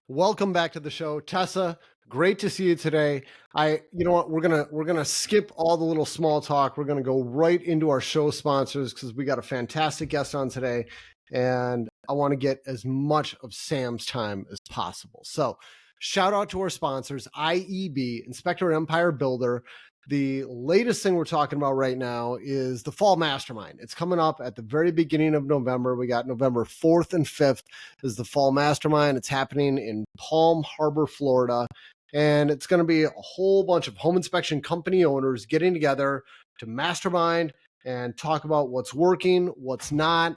Welcome back to the show, Tessa. Great to see you today. You know what? We're gonna skip all the little small talk. We're gonna go right into our show sponsors because we got a fantastic guest on today, and I want to get as much of Sam's time as possible. So, shout out to our sponsors: IEB, Inspector Empire Builder. The latest thing we're talking about right now is the Fall Mastermind. It's coming up at the very beginning of November. We got November 4th and 5th is the Fall Mastermind. It's happening in Palm Harbor, Florida. And it's going to be a whole bunch of home inspection company owners getting together to mastermind and talk about what's working, what's not.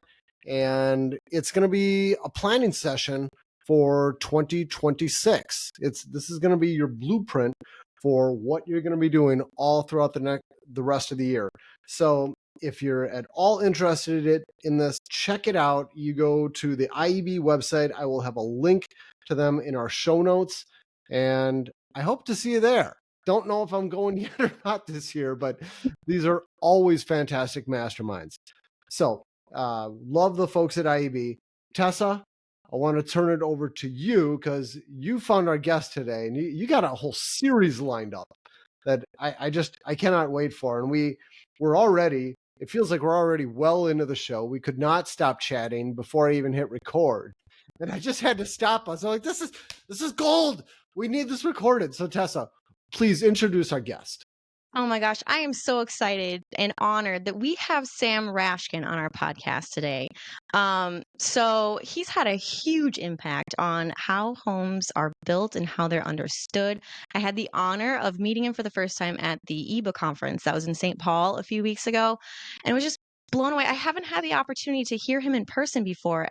And it's going to be a planning session for 2026. This is going to be your blueprint for what you're going to be doing all throughout the rest of the year. So if you're at all interested in this, check it out. You go to the IEB website. I will have a link to them in our show notes, and I hope to see you there. Don't know if I'm going yet or not this year, but these are always fantastic masterminds. So love the folks at IEB. Tessa, I want to turn it over to you because you found our guest today, and you got a whole series lined up that I cannot wait for. And we're already, it feels like we're already well into the show. We could not stop chatting before I even hit record, and I just had to stop us. I'm like, this is gold. We need this recorded. So Tessa, please introduce our guest. Oh my gosh, I am so excited and honored that we have Sam Rashkin on our podcast today. So he's had a huge impact on how homes are built and how they're understood. I had the honor of meeting him for the first time at the EBA conference that was in St. Paul a few weeks ago, and was just blown away. I haven't had the opportunity to hear him in person before.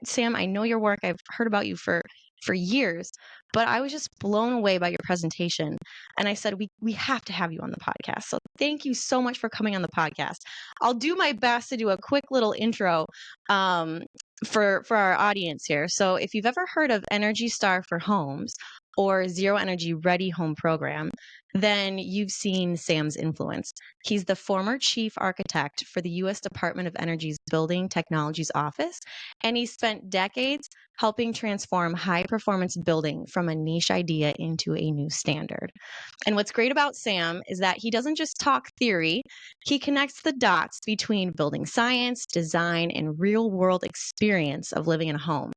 Sam, I know your work. I've heard about you for years, but I was just blown away by your presentation. And I said, we have to have you on the podcast. So thank you so much for coming on the podcast. I'll do my best to do a quick little intro for our audience here. So if you've ever heard of Energy Star for Homes or Zero Energy Ready Home Program, then you've seen Sam's influence. He's the former chief architect for the U.S. Department of Energy's Building Technologies Office, and he spent decades helping transform high-performance building from a niche idea into a new standard. And what's great about Sam is that he doesn't just talk theory, he connects the dots between building science, design, and real-world experience of living in a home.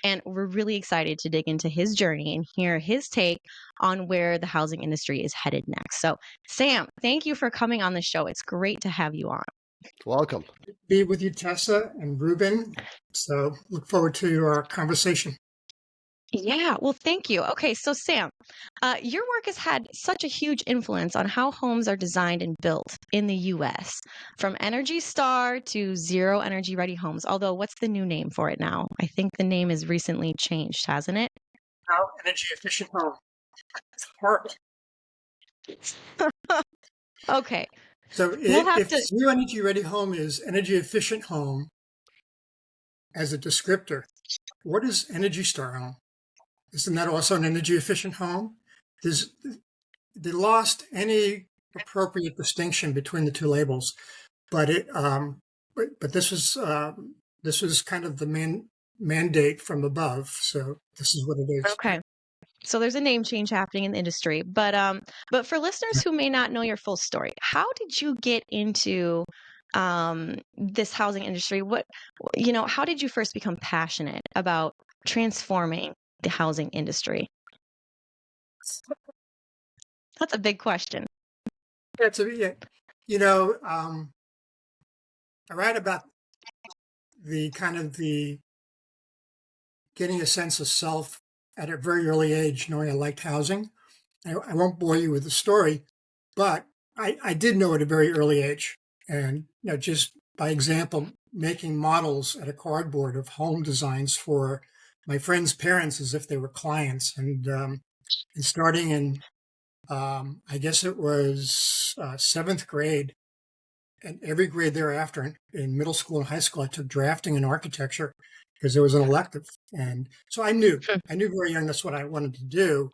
And we're really excited to dig into his journey and hear his take on where the housing industry is headed next. So, Sam, thank you for coming on the show. It's great to have you on. Welcome. Be with you, Tessa and Reuben. So look forward to our conversation. Yeah, well, thank you. Okay, so Sam, your work has had such a huge influence on how homes are designed and built in the US, from Energy Star to Zero Energy Ready Homes. Although, what's the new name for it now? I think the name has recently changed, hasn't it? Now, energy efficient home. It's hard. Okay. So if Zero Energy Ready Home is energy efficient home as a descriptor, what is Energy Star home? Isn't that also an energy efficient home? They lost any appropriate distinction between the two labels, but this was kind of the mandate from above. So this is what it is. Okay. So there's a name change happening in the industry, but for listeners who may not know your full story, how did you get into this housing industry? How did you first become passionate about transforming the housing industry? That's a big question. I write about the getting a sense of self at a very early age, knowing I liked housing. I won't bore you with the story, but I did know at a very early age. And just by example, making models at a cardboard of home designs for my friends' parents as if they were clients. And starting in, I guess it was 7th grade, and every grade thereafter in middle school and high school, I took drafting and architecture because there was an elective. And so I knew very young that's what I wanted to do.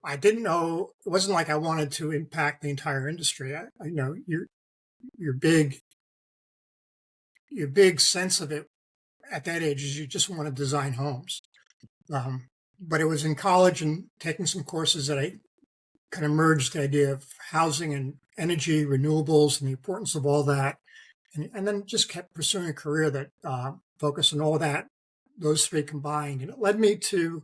I didn't know, it wasn't like I wanted to impact the entire industry. I know your big sense of it at that age is you just want to design homes. but it was in college and taking some courses that I kind of merged the idea of housing and energy, renewables, and the importance of all that. And then just kept pursuing a career that focused on all that, those three combined. And it led me to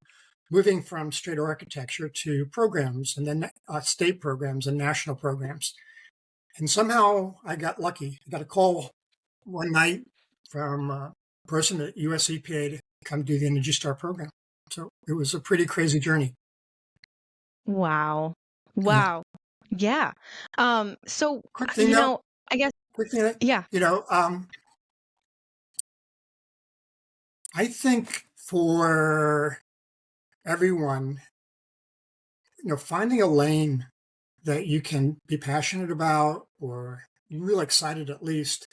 moving from straight architecture to programs and then state programs and national programs. And somehow I got lucky. I got a call one night from a person at US EPA to come do the Energy Star program. So it was a pretty crazy journey. Wow. Yeah. Wow. Yeah. So, Quick thing though, I guess, quick thing, yeah. you know, I think for everyone, finding a lane that you can be passionate about or you're really excited at least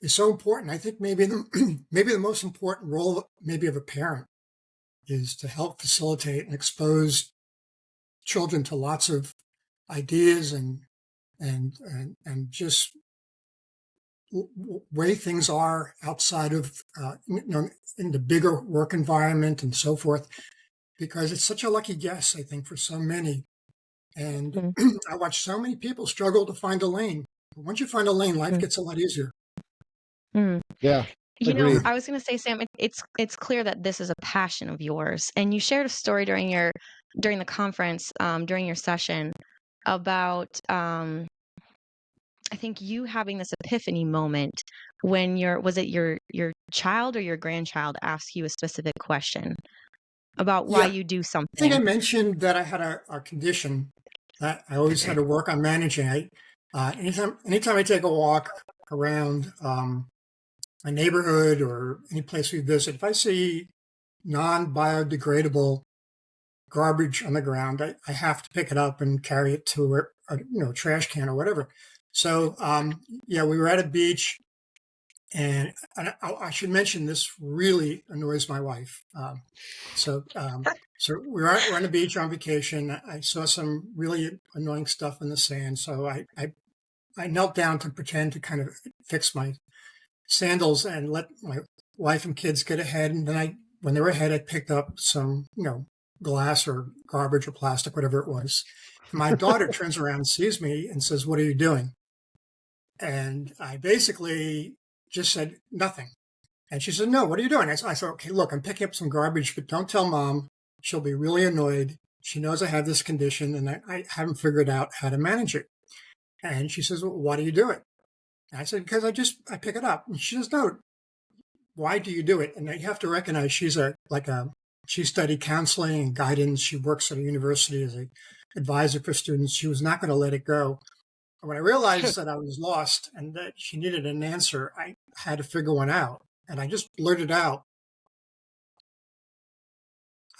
is so important. I think maybe maybe the most important role maybe of a parent is to help facilitate and expose children to lots of ideas and just way things are outside of in the bigger work environment and so forth, because it's such a lucky guess, I think, for so many. And Mhm. I watch so many people struggle to find a lane. But once you find a lane, life gets a lot easier. Mm. Yeah, agreed. I was going to say, Sam, it's clear that this is a passion of yours, and you shared a story during the conference, during your session about I think you having this epiphany moment when was it your child or your grandchild asked you a specific question about why Yeah, you do I think I something. mentioned that I had a condition that I always had to work on managing. Anytime I take a walk around my neighborhood or any place we visit, if I see non-biodegradable garbage on the ground, I have to pick it up and carry it to a trash can or whatever. So yeah, we were at a beach, and I should mention this really annoys my wife. So we're on the beach on vacation. I saw some really annoying stuff in the sand, so I knelt down to pretend to kind of fix my sandals and let my wife and kids get ahead. And then when they were ahead, I picked up some, glass or garbage or plastic, whatever it was. And my daughter turns around and sees me and says, "What are you doing?" And I basically just said nothing. And she said, "No, what are you doing?" I said, "Okay, look, I'm picking up some garbage, but don't tell mom. She'll be really annoyed. She knows I have this condition and I haven't figured out how to manage it." And she says, "Well, why do you do it?" And I said, "Because I pick it up." And she says, "No, why do you do it?" And you have to recognize she studied counseling and guidance. She works at a university as an advisor for students. She was not going to let it go. When I realized that I was lost and that she needed an answer, I had to figure one out. And I just blurted out,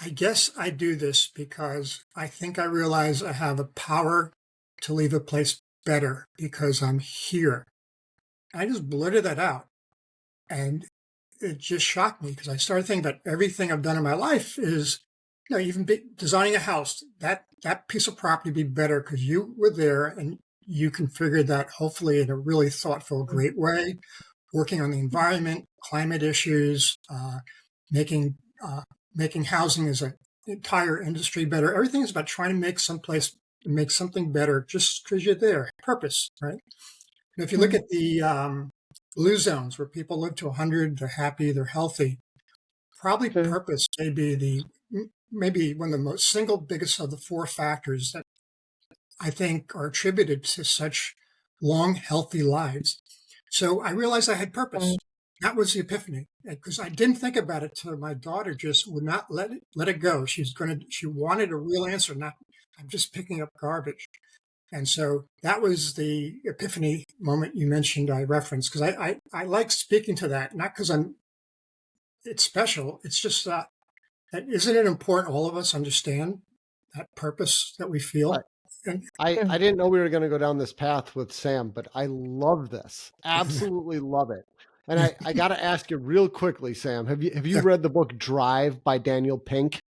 "I guess I do this because I think I realize I have a power to leave a place better because I'm here." I just blurted that out. And it just shocked me because I started thinking about everything I've done in my life is, even designing a house, that piece of property be better because you were there and you configured that hopefully in a really thoughtful, great way, working on the environment, climate issues, making making housing as an entire industry better. Everything is about trying to make something better just because you're there. Purpose, right? And if you look Mm, at the blue zones where people live to 100, they're happy, they're healthy. Probably mm, purpose maybe one of the most single biggest of the four factors that I think are attributed to such long, healthy lives. So I realized I had purpose. mm, That was the epiphany because I didn't think about it till my daughter just would not let it go. She wanted a real answer, not I'm just picking up garbage. And so that was the epiphany moment you mentioned I referenced because I like speaking to that, not because it's special. It's just that isn't it important all of us understand that purpose that we I, feel? And mm. I didn't know we were going to go down this path with Sam, but I love this. Absolutely love it. And I got to ask you real quickly, Sam, have you yeah. read the book Drive by Daniel Pink?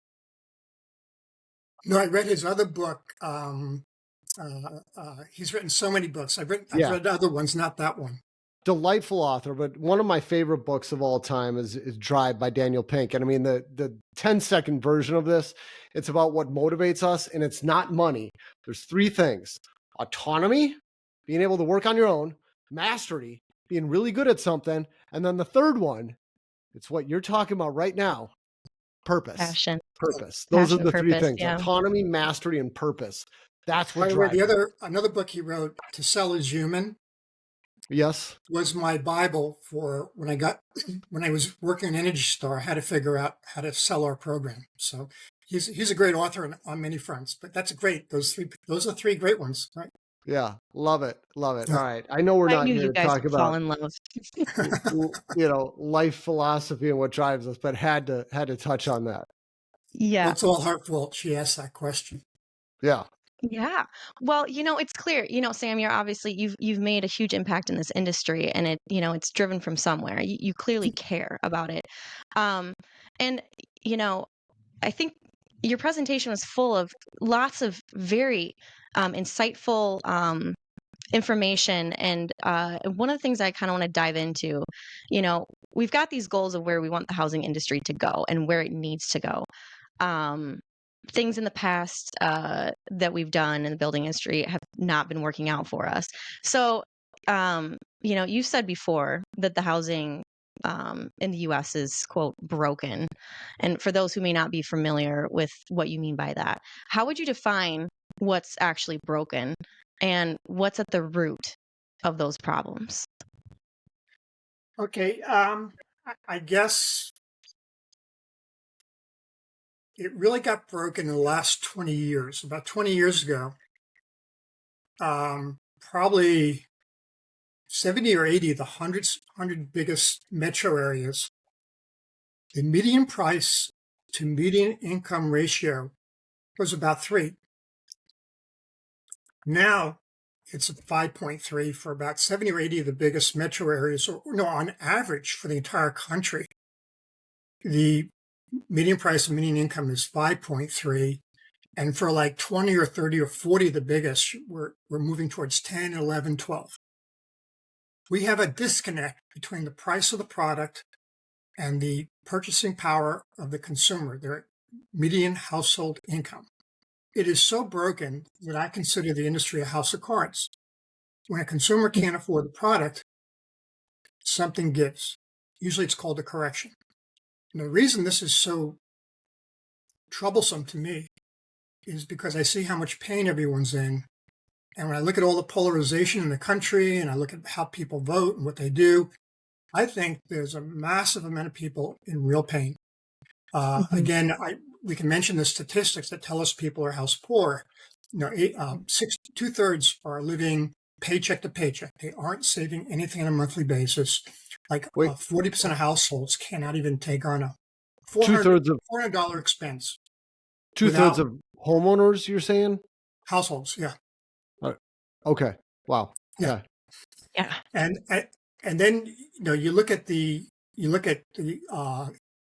No, I read his other book. He's written so many books. I've Yeah. read other ones, not that one. delightful author, but one of my favorite books of all time is Drive by Daniel Pink. And I mean, the 10-second version of this, it's about what motivates us, and it's not money. There's three things: autonomy, being able to work on your own; mastery, being really good at something; and then the third one, it's what you're talking about right now: purpose. Passion. Purpose. Those are Passion, the three purpose, things: yeah. autonomy, mastery, and purpose. That's what By the way, drives. another book he wrote, To Sell Is Human, Yes. was my Bible for when I was working in Energy Star. I had to figure out how to sell our program. So he's a great author on many fronts. But that's great. Those are three great ones, right? Yeah. Love it. Love it. Yeah. All right. I know we're I not knew here you to guys talk would fall about in love. life philosophy and what drives us, but had to touch on that. Yeah. Well, it's all her fault. She asked that question. Yeah. Yeah. Well, it's clear, Sam, you've made a huge impact in this industry, and it's driven from somewhere. You clearly care about it. And, you know, I think your presentation was full of lots of very insightful information. And one of the things I kind of want to dive into, we've got these goals of where we want the housing industry to go and where it needs to go. Um, Things in the past that we've done in the building industry have not been working out for us. So, you said before that the housing in the US is, quote, broken. And for those who may not be familiar with what you mean by that, how would you define what's actually broken and what's at the root of those problems? Okay. I guess it really got broken in the last 20 years. About 20 years ago, probably 70 or 80 of the 100 biggest metro areas, the median price to median income ratio was about 3. Now it's at 5.3 for about 70 or 80 of the biggest metro areas. Or no, on average for the entire country, the median price of median income is 5.3. And for like 20 or 30 or 40 of the biggest, we're moving towards 10, 11, 12. We have a disconnect between the price of the product and the purchasing power of the consumer, their median household income. It is so broken that I consider the industry a house of cards. When a consumer can't afford the product, something gives. Usually it's called a correction. And the reason this is so troublesome to me is because I see how much pain everyone's in. And when I look at all the polarization in the country and I look at how people vote and what they do, I think there's a massive amount of people in real pain. Again, we can mention the statistics that tell us people are house poor. 2/3 are living paycheck to paycheck. They aren't saving anything on a monthly basis. Like Wait, 40% of households cannot even take on a two-thirds of $400 expense two-thirds without of homeowners, you're saying? households. Yeah. Okay. Wow. Yeah. Okay. Yeah. And then you look at the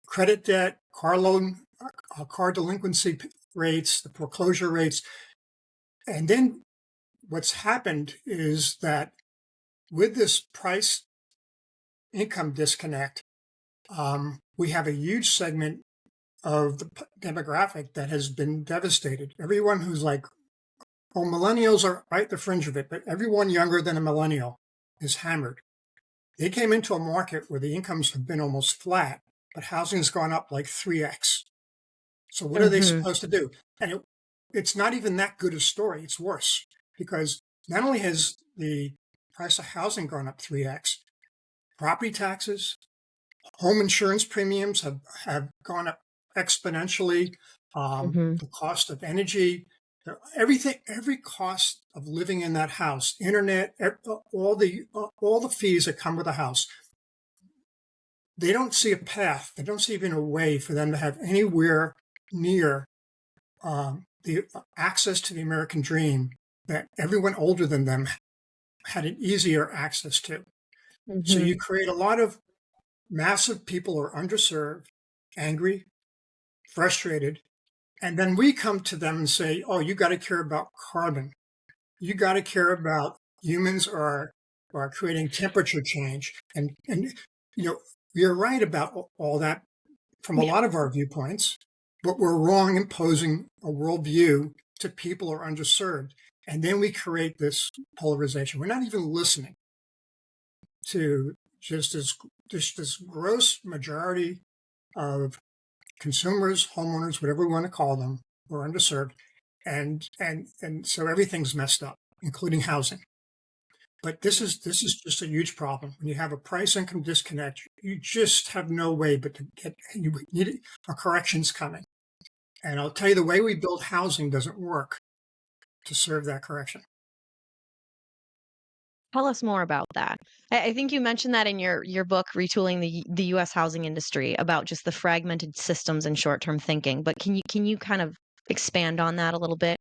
credit debt, car loan, car delinquency rates, the foreclosure rates, and then what's happened is that with this price income disconnect, we have a huge segment of the demographic that has been devastated. Everyone who's like, oh, millennials are right at the fringe of it, but everyone younger than a millennial is hammered. They came into a market where the incomes have been almost flat, but housing's gone up like 3x. So what are they supposed to do? And it's not even that good a story. It's worse because not only has the price of housing gone up 3x, property taxes, home insurance premiums have gone up exponentially. The cost of energy, every cost of living in that house, internet, all the fees that come with a house. They don't see a path. They don't see even a way for them to have anywhere near the access to the American dream that everyone older than them had an easier access to. So you create a lot of massive people who are underserved, angry, frustrated, and then we come to them and say, oh, you got to care about carbon. You got to care about humans are or creating temperature change. And you're right about all that from a Yeah. lot of our viewpoints, but we're wrong imposing a worldview to people who are underserved. And then we create this polarization. We're not even listening to just this gross majority of consumers, homeowners, whatever we want to call them, who are underserved. And so everything's messed up, including housing. But this is just a huge problem. When you have a price income disconnect, you just have no way but to get you need a correction's coming. And I'll tell you, the way we build housing doesn't work to serve that correction. Tell us more about that. I think you mentioned that in your book, Retooling the U.S. Housing Industry, about just the fragmented systems and short-term thinking. But can you kind of expand on that a little bit?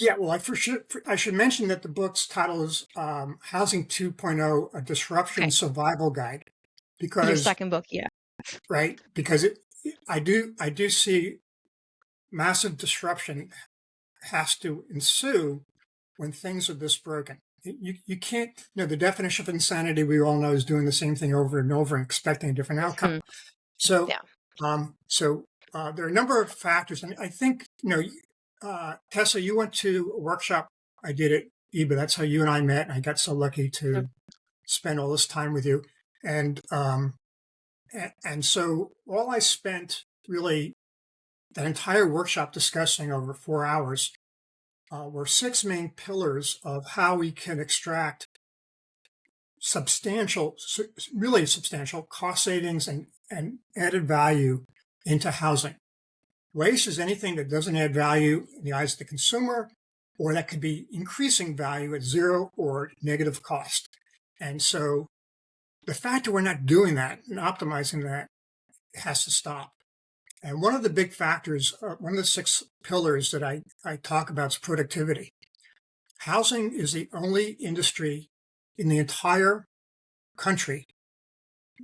Yeah, well, I should mention that the book's title is Housing 2.0: A Okay. Disruption Survival Guide, Your because second book, yeah. I do see massive disruption has to ensue when things are this broken. You can't, the definition of insanity we all know is doing the same thing over and over and expecting a different outcome. Mhm. So, Yeah. there are a number of factors, and I think, Tessa, you went to a workshop I did at EBA. That's how you and I met. And I got so lucky to spend all this time with you. And so all I spent really that entire workshop discussing over 4 hours were six main pillars of how we can extract really substantial cost savings and added value into housing. Waste is anything that doesn't add value in the eyes of the consumer, or that could be increasing value at zero or negative cost. And so the fact that we're not doing that and optimizing that has to stop. And one of the big factors, one of the six pillars that I talk about is productivity. Housing is the only industry in the entire country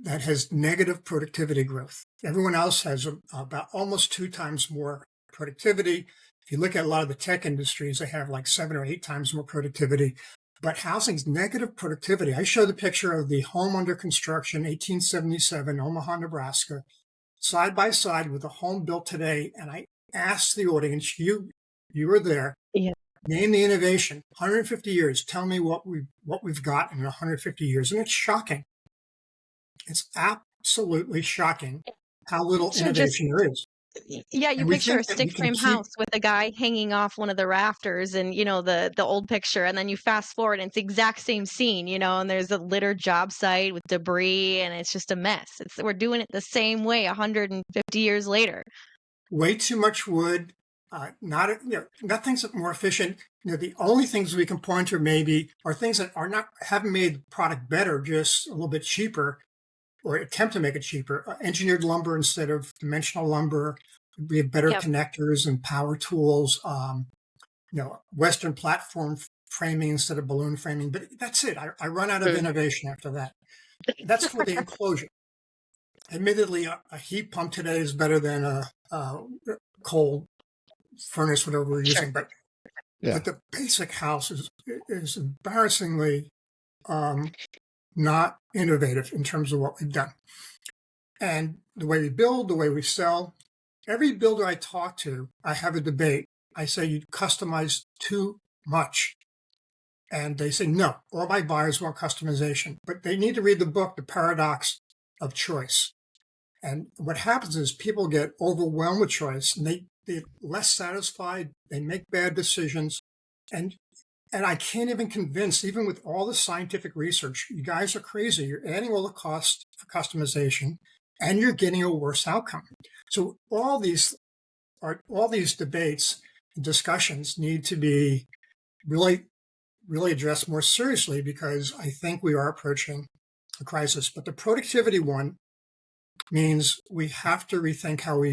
that has negative productivity growth. Everyone else has about almost 2 times more productivity. If you look at a lot of the tech industries, they have like 7 or 8 times more productivity. But housing's negative productivity. I showed the picture of the home under construction, 1877, Omaha, Nebraska, side by side with the home built today. And I asked the audience, you were there, Yeah. name the innovation. 150 years. Tell me what we've got in 150 years. And it's shocking. It's absolutely shocking how little So just innovation there is. yeah, you And we picture a think that we stick can frame keep house with a guy hanging off one of the rafters and, the old picture, and then you fast forward and it's the exact same scene, and there's a littered job site with debris and it's just a mess. We're doing it the same way 150 years later. way too much wood, nothing's more efficient. The only things we can point to maybe are things that haven't made the product better, just a little bit cheaper, or attempt to make it cheaper. Engineered lumber instead of dimensional lumber. We have better Yep. connectors and power tools. Western platform framing instead of balloon framing. But that's it. I run out of innovation after that. That's for the enclosure. Admittedly, a heat pump today is better than a coal furnace, whatever we're Sure. using. But Yeah. the basic house is embarrassingly not innovative in terms of what we've done. And the way we build, the way we sell, every builder I talk to, I have a debate. I say, you customize too much. And they say, no, all my buyers want customization. But they need to read the book, The Paradox of Choice. And what happens is people get overwhelmed with choice, and they're less satisfied. They make bad decisions. And I can't even convince, even with all the scientific research, you guys are crazy. You're adding all the costs for customization, and you're getting a worse outcome. So all these debates and discussions need to be really, really addressed more seriously, because I think we are approaching a crisis. But the productivity one means we have to rethink how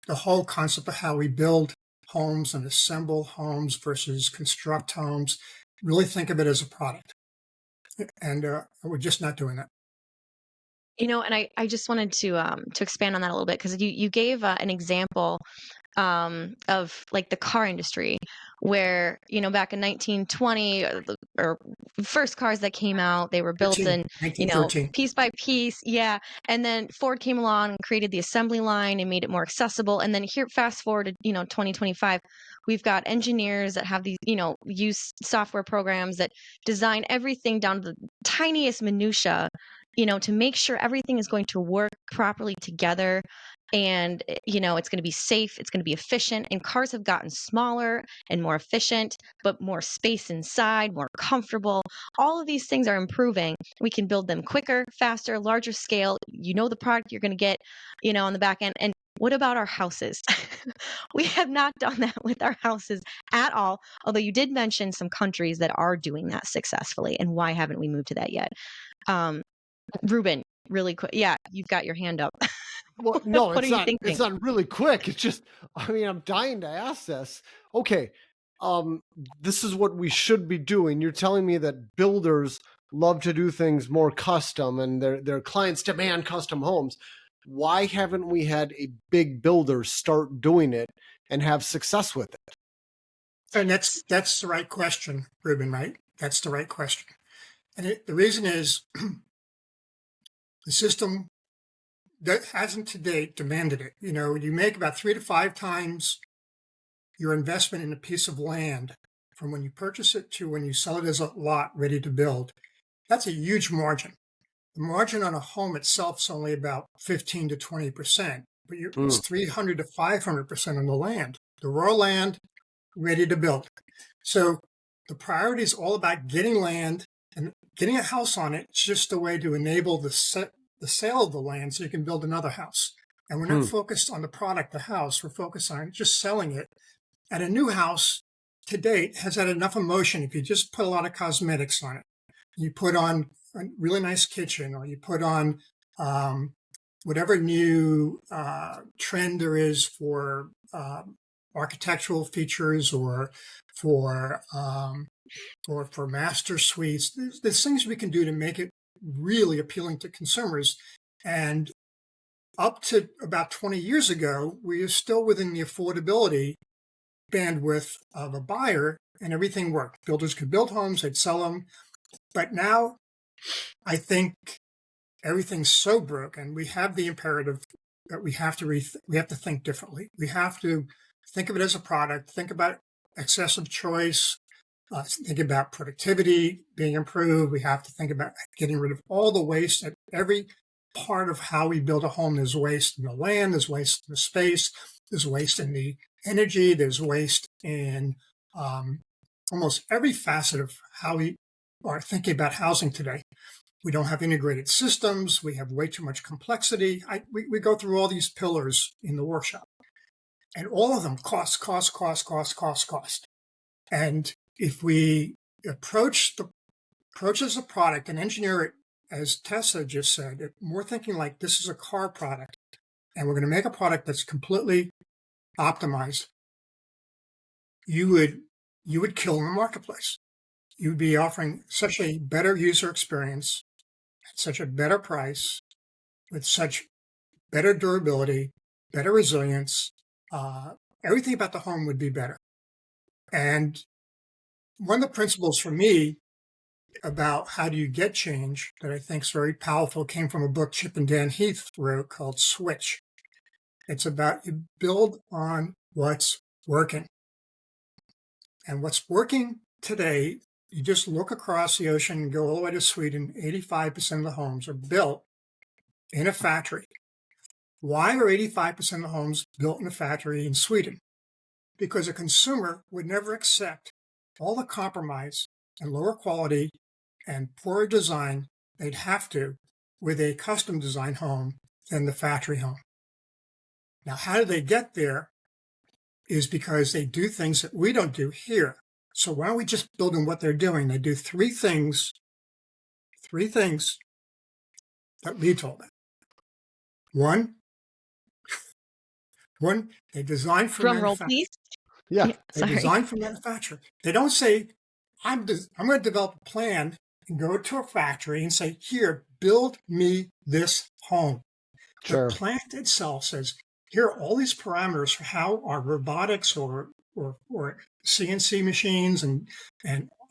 the whole concept of how we build homes and assemble homes versus construct homes. Really think of it as a product. And we're just not doing that. And I just wanted to expand on that a little bit, because you gave an example of like the car industry, where back in 1920, or first cars that came out, they were built 13, in 1913. piece by piece, yeah. And then Ford came along and created the assembly line and made it more accessible. And then here, fast forward to 2025, we've got engineers that have these use software programs that design everything down to the tiniest minutia, to make sure everything is going to work properly together. And it's going to be safe, it's going to be efficient, and cars have gotten smaller and more efficient, but more space inside, more comfortable. All of these things are improving. We can build them quicker, faster, larger scale. The product you're going to get on the back end. And what about our houses? We have not done that with our houses at all, although you did mention some countries that are doing that successfully. And why haven't we moved to that yet? Reuben, really quick. Yeah, you've got your hand up. Well, no, What it's are you not. thinking? It's not really quick. It's just, I mean, I'm dying to ask this. Okay, this is what we should be doing. You're telling me that builders love to do things more custom, and their clients demand custom homes. Why haven't we had a big builder start doing it and have success with it? And that's the right question, Reuben, right? That's the right question. And the reason is the system that hasn't to date demanded it. You make about 3 to 5 times your investment in a piece of land from when you purchase it to when you sell it as a lot ready to build. That's a huge margin. The margin on a home itself is only about 15 to 20%, but it's 300 to 500% on the land, the raw land ready to build. So the priority is all about getting land and getting a house on it. It's just a way to enable the sale of the land so you can build another house. And we're not focused on the product, the house. We're focused on just selling it. And a new house to date has had enough emotion. If you just put a lot of cosmetics on it, you put on a really nice kitchen, or you put on whatever new trend there is for architectural features, or for master suites. There's things we can do to make it really appealing to consumers. And up to about 20 years ago, we were still within the affordability bandwidth of a buyer, and everything worked. Builders could build homes, they'd sell them. But now I think everything's so broken. We have the imperative that we have to think differently. We have to think of it as a product, think about excessive choice, think about productivity being improved. We have to think about getting rid of all the waste at every part of how we build a home. There's waste in the land, there's waste in the space, there's waste in the energy, there's waste in almost every facet of how we are thinking about housing today. We don't have integrated systems. We have way too much complexity. We go through all these pillars in the workshop, and all of them cost. And if we approach as a product and engineer it, as Tessa just said, more thinking like this is a car product, and we're going to make a product that's completely optimized, you would kill in the marketplace. You would be offering such a better user experience at such a better price, with such better durability, better resilience. Everything about the home would be better. And one of the principles for me about how do you get change that I think is very powerful came from a book Chip and Dan Heath wrote called Switch. It's about you build on what's working. And what's working today, you just look across the ocean and go all the way to Sweden, 85% of the homes are built in a factory. Why are 85% of the homes built in a factory in Sweden? Because a consumer would never accept all the compromise and lower quality and poorer design they'd have to with a custom design home than the factory home. Now, how do they get there is because they do things that we don't do here. So why don't we just build on what they're doing? They do three things that lead to all that. One, they design for Drum roll, manufacturing. please. Yeah. They Sorry. design for manufacturing. They don't say, I'm going to develop a plan and go to a factory and say, here, build me this home. Sure. The plant itself says, here are all these parameters for how our robotics or CNC machines and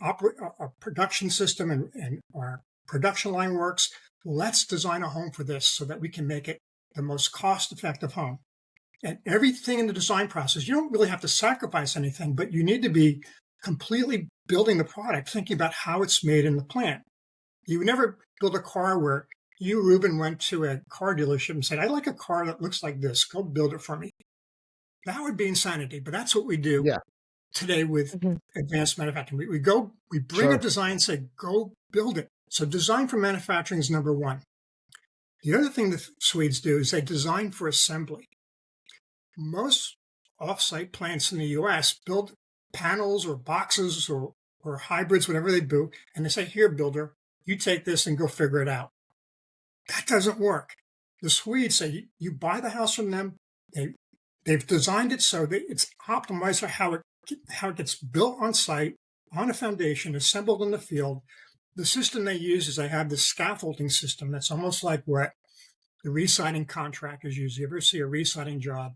our production system and our production line works. Let's design a home for this so that we can make it the most cost-effective home. And everything in the design process, you don't really have to sacrifice anything, but you need to be completely building the product, thinking about how it's made in the plant. You would never build a car where you, Reuben, went to a car dealership and said, I'd like a car that looks like this. Go build it for me. That would be insanity, but that's what we do today with advanced manufacturing. We bring a design and say, go build it. So design for manufacturing is number one. The other thing the Swedes do is they design for assembly. Most off-site plants in the U.S. build panels or boxes or hybrids, whatever they do, and they say, here, builder, you take this and go figure it out. That doesn't work. The Swedes say you buy the house from them. They've designed it so that it's optimized for how it gets built on site, on a foundation, assembled in the field. The system they use is they have this scaffolding system that's almost like what the re-siding contractors use. You ever see a re-siding job?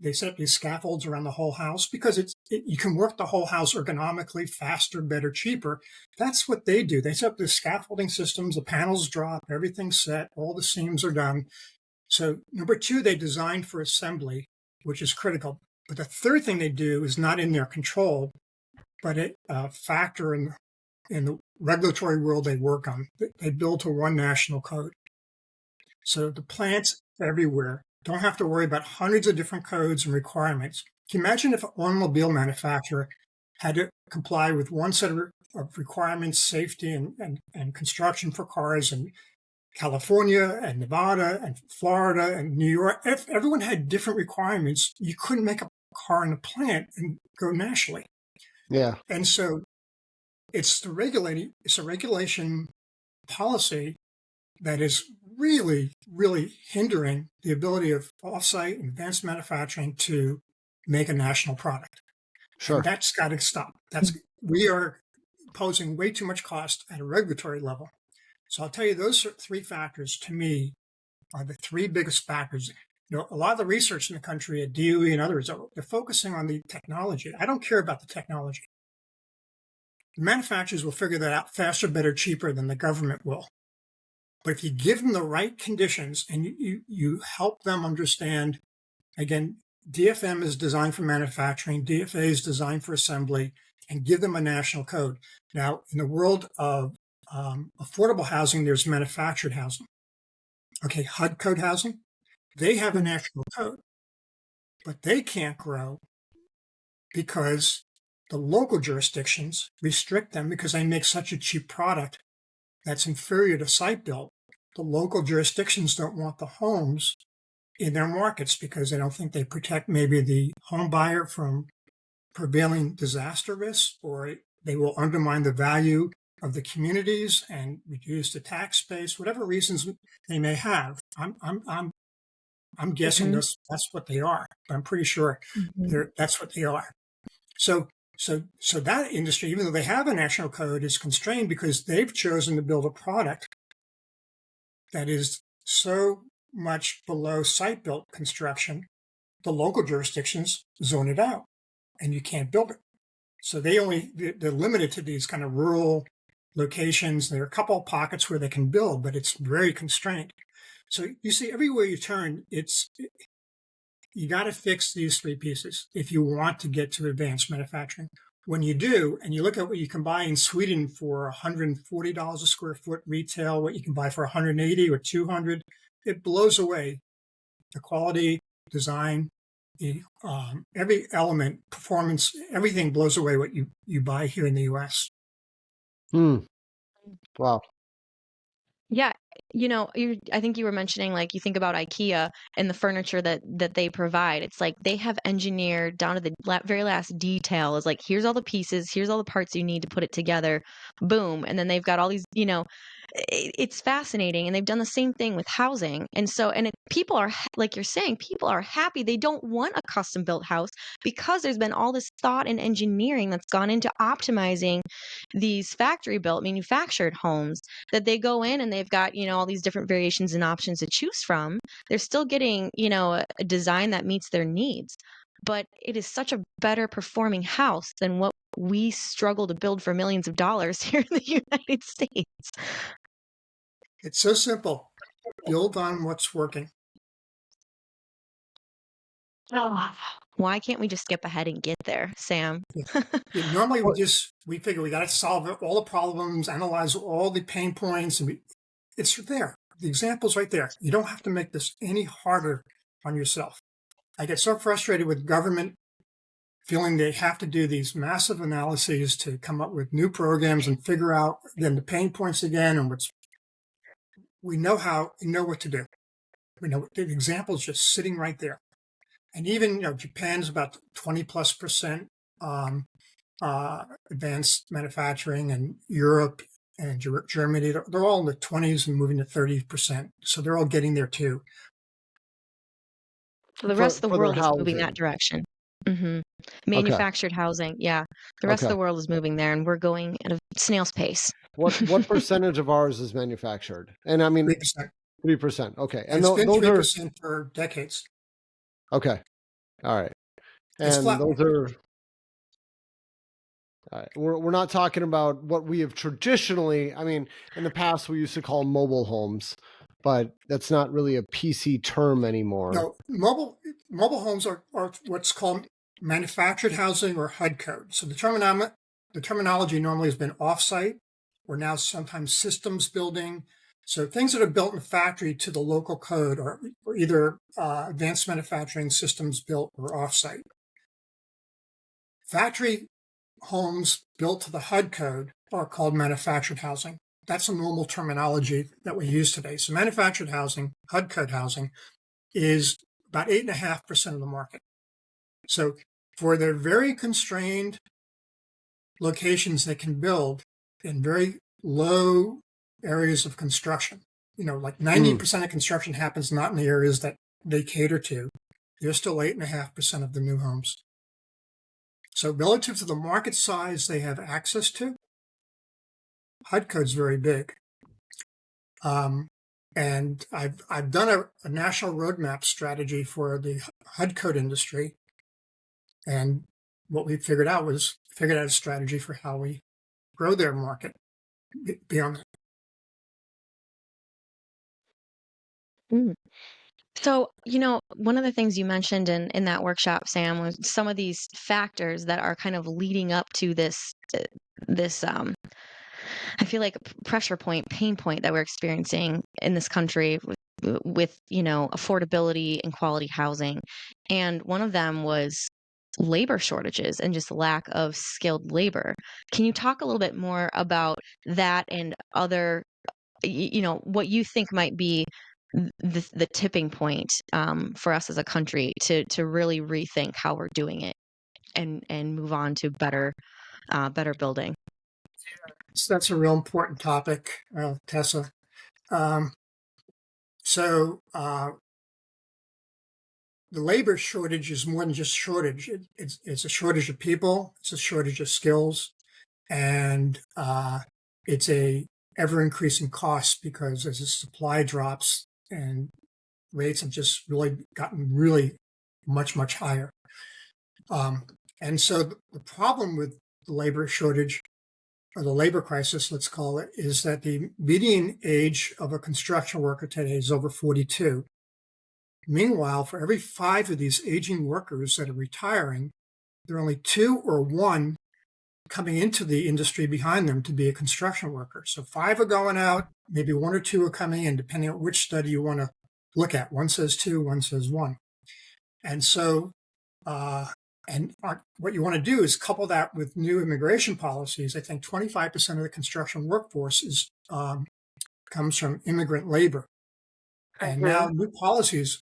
They set up these scaffolds around the whole house because you can work the whole house ergonomically, faster, better, cheaper. That's what they do. They set up the scaffolding systems, the panels drop, everything's set, all the seams are done. So number two, they design for assembly, which is critical. But the third thing they do is not in their control, but a factor in the regulatory world they work on. They build to one national code. So the plants everywhere don't have to worry about hundreds of different codes and requirements. Can you imagine if an automobile manufacturer had to comply with one set of requirements, safety and construction for cars in California and Nevada and Florida and New York? If everyone had different requirements, you couldn't make a car in a plant and go nationally. Yeah. And so it's a regulation policy that is really, really hindering the ability of offsite advanced manufacturing to make a national product. Sure. And that's got to stop. We are posing way too much cost at a regulatory level. So I'll tell you, those three factors to me are the three biggest factors. A lot of the research in the country at DOE and others, they're focusing on the technology. I don't care about the technology. The manufacturers will figure that out faster, better, cheaper than the government will. But if you give them the right conditions and you help them understand, again, DFM is designed for manufacturing, DFA is designed for assembly, and give them a national code. Now, in the world of affordable housing, there's manufactured housing. Okay, HUD code housing, they have a national code, but they can't grow because the local jurisdictions restrict them because they make such a cheap product that's inferior to site-built. The local jurisdictions don't want the homes in their markets because they don't think they protect maybe the home buyer from prevailing disaster risks, or they will undermine the value of the communities and reduce the tax base, whatever reasons they may have. I'm guessing that's what they are. I'm pretty sure that's what they are. So that industry, even though they have a national code, is constrained because they've chosen to build a product that is so much below site-built construction, the local jurisdictions zone it out, and you can't build it. So they're limited to these kind of rural locations. There are a couple of pockets where they can build, but it's very constrained. So you see, everywhere you turn, you got to fix these three pieces if you want to get to advanced manufacturing. When you do, and you look at what you can buy in Sweden for $140 a square foot retail, what you can buy for $180 or $200, it blows away the quality, design, the every element, performance, everything blows away what you buy here in the U.S. Wow. Yeah, I think you were mentioning, like, you think about IKEA and the furniture that they provide. It's like they have engineered down to the very last detail. Is like, here's all the pieces, here's all the parts you need to put it together. Boom, and then they've got all these. It's fascinating, and they've done the same thing with housing. And so, people are like you're saying, people are happy. They don't want a custom built house because there's been all this thought and engineering that's gone into optimizing these factory built manufactured homes, that they go in and they've got, all these different variations and options to choose from, they're still getting, a design that meets their needs. But it is such a better performing house than what we struggle to build for millions of dollars here in the United States. It's so simple. Build on what's working. Why can't we just skip ahead and get there, Sam? Normally we figure we got to solve all the problems, analyze all the pain points, and it's there. The example's right there. You don't have to make this any harder on yourself. I get so frustrated with government feeling they have to do these massive analyses to come up with new programs and figure out then the pain points again and we know what to do. We know the example's just sitting right there. And even Japan's about 20+% advanced manufacturing, and Europe and Germany, they're all in the 20s and moving to 30%. So they're all getting there too. So the rest of the for their world is moving housing. that direction. Manufactured housing, yeah. The rest of the world is moving there, and we're going at a snail's pace. What percentage of ours is manufactured? And I mean, 3%. 3%. Okay, And it's been 3% for decades. Okay, all right, It's and flat. those are. We're not talking about what we have traditionally. I mean, in the past we used to call mobile homes, but that's not really a PC term anymore. No, mobile homes are what's called manufactured housing or HUD code. So the terminology normally has been offsite, or now sometimes systems building. So things that are built in a factory to the local code are either advanced manufacturing, systems built, or offsite. Factory homes built to the HUD code are called manufactured housing. That's a normal terminology that we use today. So manufactured housing, HUD code housing, is about 8.5% of the market. So for their very constrained locations they can build in very low areas of construction, like 90% of construction happens not in the areas that they cater to, they're still 8.5% of the new homes. So relative to the market size they have access to, HUD code's very big. And I've done a national roadmap strategy for the HUD code industry. And what we figured out a strategy for how we grow their market beyond that. So, one of the things you mentioned in that workshop, Sam, was some of these factors that are kind of leading up to this, I feel like pressure point, pain point that we're experiencing in this country with affordability and quality housing. And one of them was labor shortages and just lack of skilled labor. Can you talk a little bit more about that and other, what you think might be the tipping point for us as a country to really rethink how we're doing it and move on to better building? So that's a real important topic, Tessa. The labor shortage is more than just shortage. It's a shortage of people. It's a shortage of skills, and it's a ever increasing cost because as the supply drops and rates have just really gotten much, much higher. And so the problem with the labor shortage, or the labor crisis, let's call it, is that the median age of a construction worker today is over 42. Meanwhile, for every 5 of these aging workers that are retiring, there are only 2 or 1 coming into the industry behind them to be a construction worker. So 5 are going out, maybe 1 or 2 are coming in, depending on which study you want to look at. One says 2, one says 1. And so, what you want to do is couple that with new immigration policies. I think 25% of the construction workforce comes from immigrant labor. And now new policies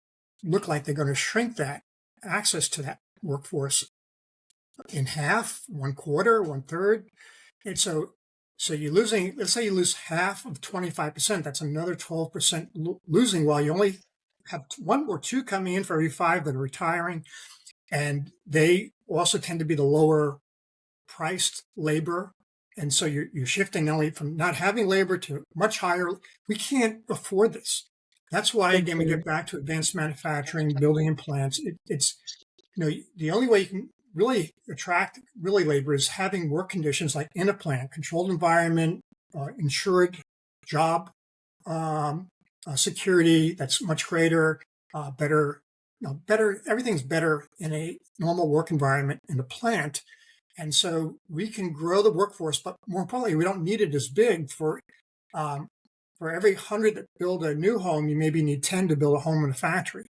look like they're going to shrink that access to that workforce in half, 1/4, 1/3. And so you're losing, let's say you lose half of 25%, that's another 12% losing, while you only have 1 or 2 coming in for every 5 that are retiring. And they also tend to be the lower priced labor And so you're shifting not only from not having labor to much higher. We can't afford this. That's why, again, we get back to advanced manufacturing, building and plants. It's, the only way you can really attract labor is having work conditions like in a plant, controlled environment, insured job security that's much greater, better, better. Everything's better in a normal work environment in a plant. And so we can grow the workforce, but more importantly, we don't need it as big. For every 100 that build a new home, you maybe need 10 to build a home in a factory.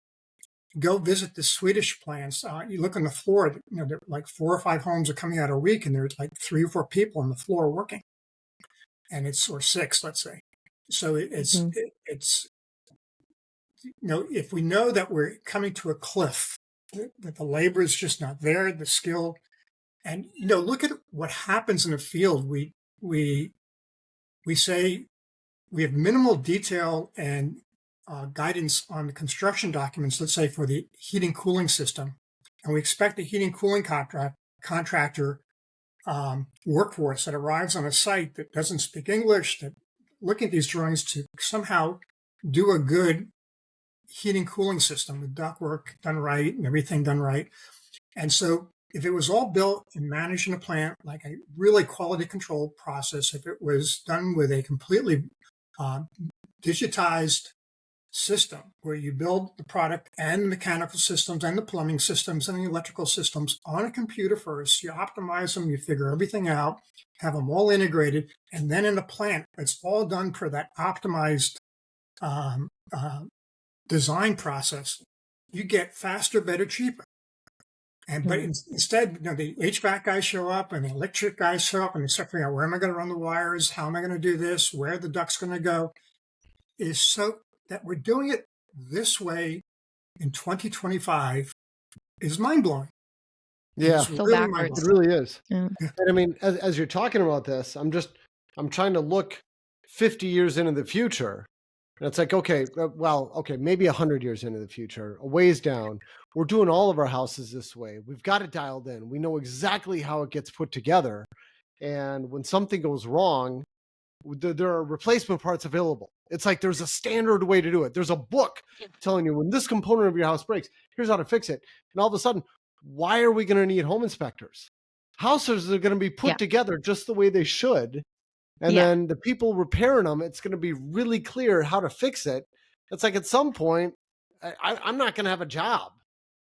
Go visit the Swedish plants. You look on the floor, there like 4 or 5 homes are coming out a week, and there's like 3 or 4 people on the floor working. And or 6, let's say. So it's if we know that we're coming to a cliff, that the labor is just not there, the skill. And look at what happens in the field. We say we have minimal detail and guidance on the construction documents. Let's say for the heating cooling system, and we expect the heating cooling contractor workforce that arrives on a site that doesn't speak English, that look at these drawings to somehow do a good heating cooling system with ductwork done right and everything done right. And so if it was all built and managed in a plant, like a really quality control process, if it was done with a completely digitized system where you build the product and the mechanical systems and the plumbing systems and the electrical systems on a computer first, you optimize them, you figure everything out, have them all integrated, and then in a plant, it's all done per that optimized design process, you get faster, better, cheaper. But instead, the HVAC guys show up and the electric guys show up and they start figuring out, where am I going to run the wires? How am I going to do this? Where the duct's going to go? Is so that we're doing it this way in 2025 is mind-blowing. Yeah, so really backwards. It really is. Yeah. And I mean, as you're talking about this, I'm trying to look 50 years into the future. And it's like, okay, maybe 100 years into the future, a ways down, we're doing all of our houses this way. We've got it dialed in. We know exactly how it gets put together. And when something goes wrong, there are replacement parts available. It's like there's a standard way to do it. There's a book telling you when this component of your house breaks, here's how to fix it. And all of a sudden, why are we going to need home inspectors? Houses are going to be put together just the way they should. And then the people repairing them, it's going to be really clear how to fix it. It's like at some point, I'm not going to have a job.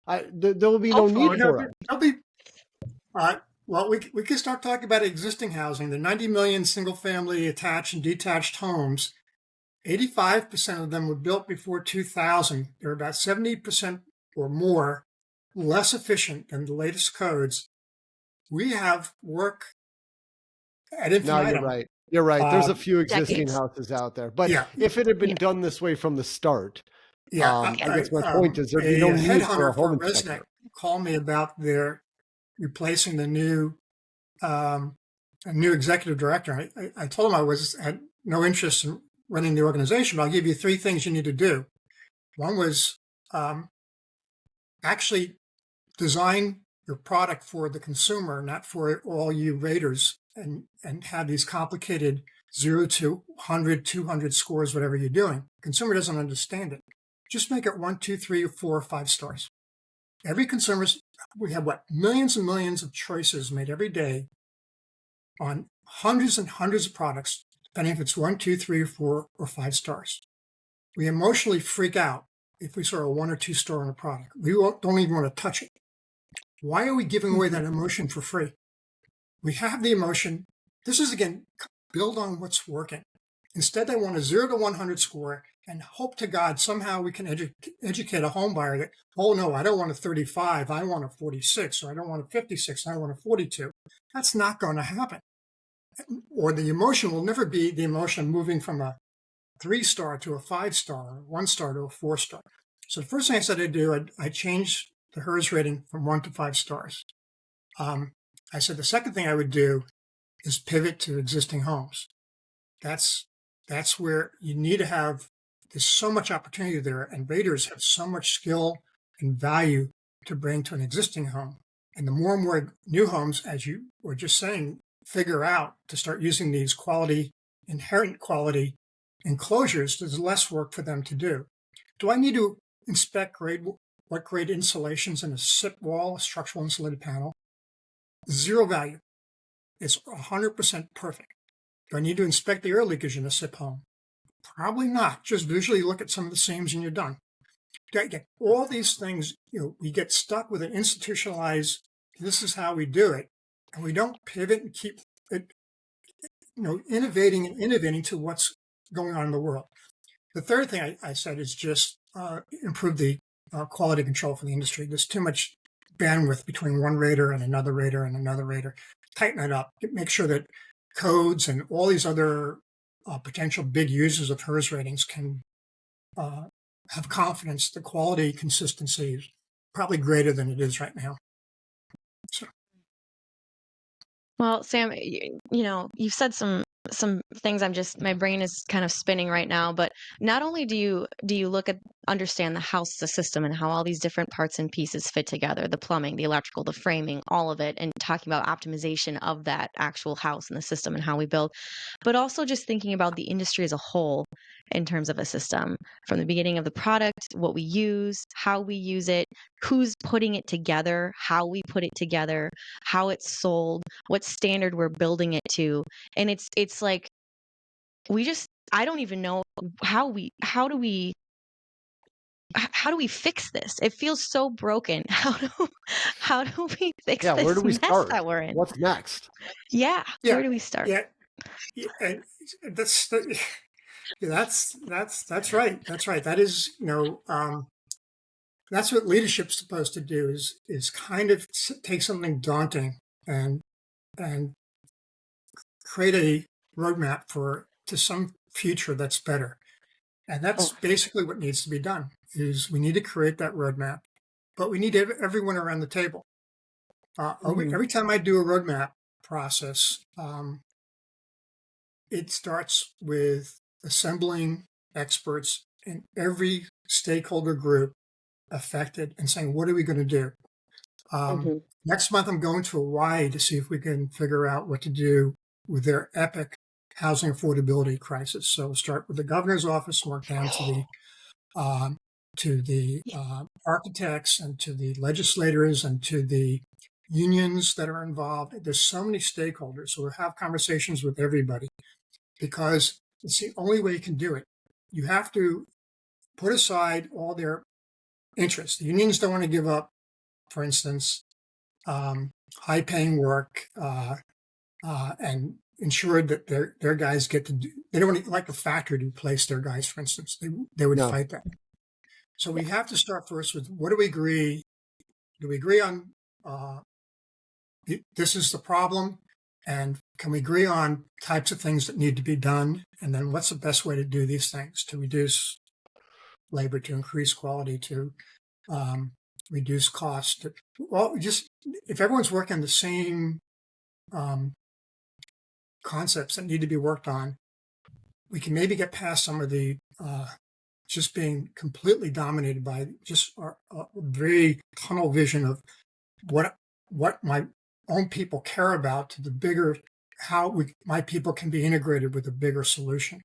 There will be no need for it. Well, we can start talking about existing housing. The 90 million single-family attached and detached homes, 85% of them were built before 2000. They're about 70% or more less efficient than the latest codes. We have work at infinitum. No, you're right. You're right. There's a few existing houses out there. But if it had been done this way from the start, I guess my point is there'd be no need for a home inspector. Called me about their replacing the new executive director. I told him I had no interest in running the organization, but I'll give you 3 things you need to do. One was actually design your product for the consumer, not for all you raters, and have these complicated 0 to 100, 200 scores, whatever you're doing. Consumer doesn't understand it. Just make it 1, 2, 3, 4, or 5 stars. Every consumer, we have millions and millions of choices made every day on hundreds and hundreds of products, depending if it's 1, 2, 3, 4, or 5 stars. We emotionally freak out if we saw a 1 or 2 star on a product. We don't even want to touch it. Why are we giving away that emotion for free? We have the emotion. This is, again, build on what's working. Instead, they want a 0 to 100 score and hope to God somehow we can educate a home buyer that, oh, no, I don't want a 35. I want a 46, or I don't want a 56. I want a 42. That's not going to happen. Or the emotion will never be the emotion of moving from a 3-star to a 5-star, or 1-star to a 4-star. So the first thing I said I'd do, I changed the HERS rating from 1 to 5 stars. I said the second thing I would do is pivot to existing homes. That's where you need to have. There's so much opportunity there, and raters have so much skill and value to bring to an existing home. And the more and more new homes, as you were just saying, figure out to start using these inherent quality enclosures, there's less work for them to do. Do I need to inspect what grade insulation's in a SIP wall, a structural insulated panel? Zero value. It's 100% perfect. Do I need to inspect the air leakage in a SIP home? Probably not. Just visually look at some of the seams and you're done. All these things, we get stuck with an institutionalized, this is how we do it, and we don't pivot and keep it, innovating and innovating to what's going on in the world. The third thing I said is just improve the quality control for the industry. There's too much bandwidth between one rater and another rater and another rater. Tighten it up. Make sure that codes and all these other potential big users of HERS ratings can have confidence the quality consistency is probably greater than it is right now. So. Well, Sam, you've said some things. My brain is kind of spinning right now. But not only do you understand the house, the system, and how all these different parts and pieces fit together, the plumbing, the electrical, the framing, all of it, and talking about optimization of that actual house and the system and how we build, but also just thinking about the industry as a whole in terms of a system, from the beginning of the product, what we use, how we use it, who's putting it together, how we put it together, how it's sold, what standard we're building it to. And it's like I don't even know how do we fix this? It feels so broken. How do we fix Yeah, where this do we mess start? that we're in? What's next? Yeah, where do we start? Yeah, and that's right. That's right. That is, that's what leadership's supposed to do is kind of take something daunting and create a roadmap to some future that's better. And that's basically what needs to be done is we need to create that roadmap, but we need everyone around the table. Every time I do a roadmap process, it starts with assembling experts in every stakeholder group affected and saying, what are we going to do? Next month, I'm going to Hawaii to see if we can figure out what to do with their epic housing affordability crisis. So we'll start with the governor's office, work down to the architects and to the legislators and to the unions that are involved. There's so many stakeholders. So we'll have conversations with everybody because it's the only way you can do it. You have to put aside all their interests. The unions don't want to give up, for instance, high-paying work and ensure that their guys get to do. They don't want to, like a factory to replace their guys, for instance. They would fight that. So we have to start first with what do we agree? Do we agree on this is the problem? And can we agree on types of things that need to be done? And then what's the best way to do these things to reduce labor, to increase quality, to reduce cost? Well, just if everyone's working on the same concepts that need to be worked on, we can maybe get past some of the just being completely dominated by just our very tunnel vision of what my own people care about to the bigger, my people can be integrated with a bigger solution.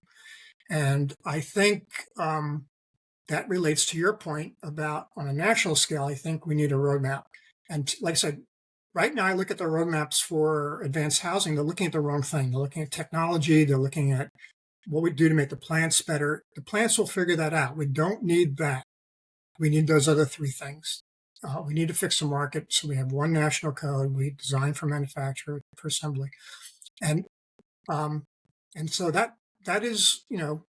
And I think that relates to your point about on a national scale, I think we need a roadmap. And like I said, right now I look at the roadmaps for advanced housing. They're looking at the wrong thing. They're looking at technology. They're looking at what we do to make the plants better. The plants will figure that out. We don't need that. We need those other three things. We need to fix the market so we have one national code. We design for manufacture, for assembly, and so that is,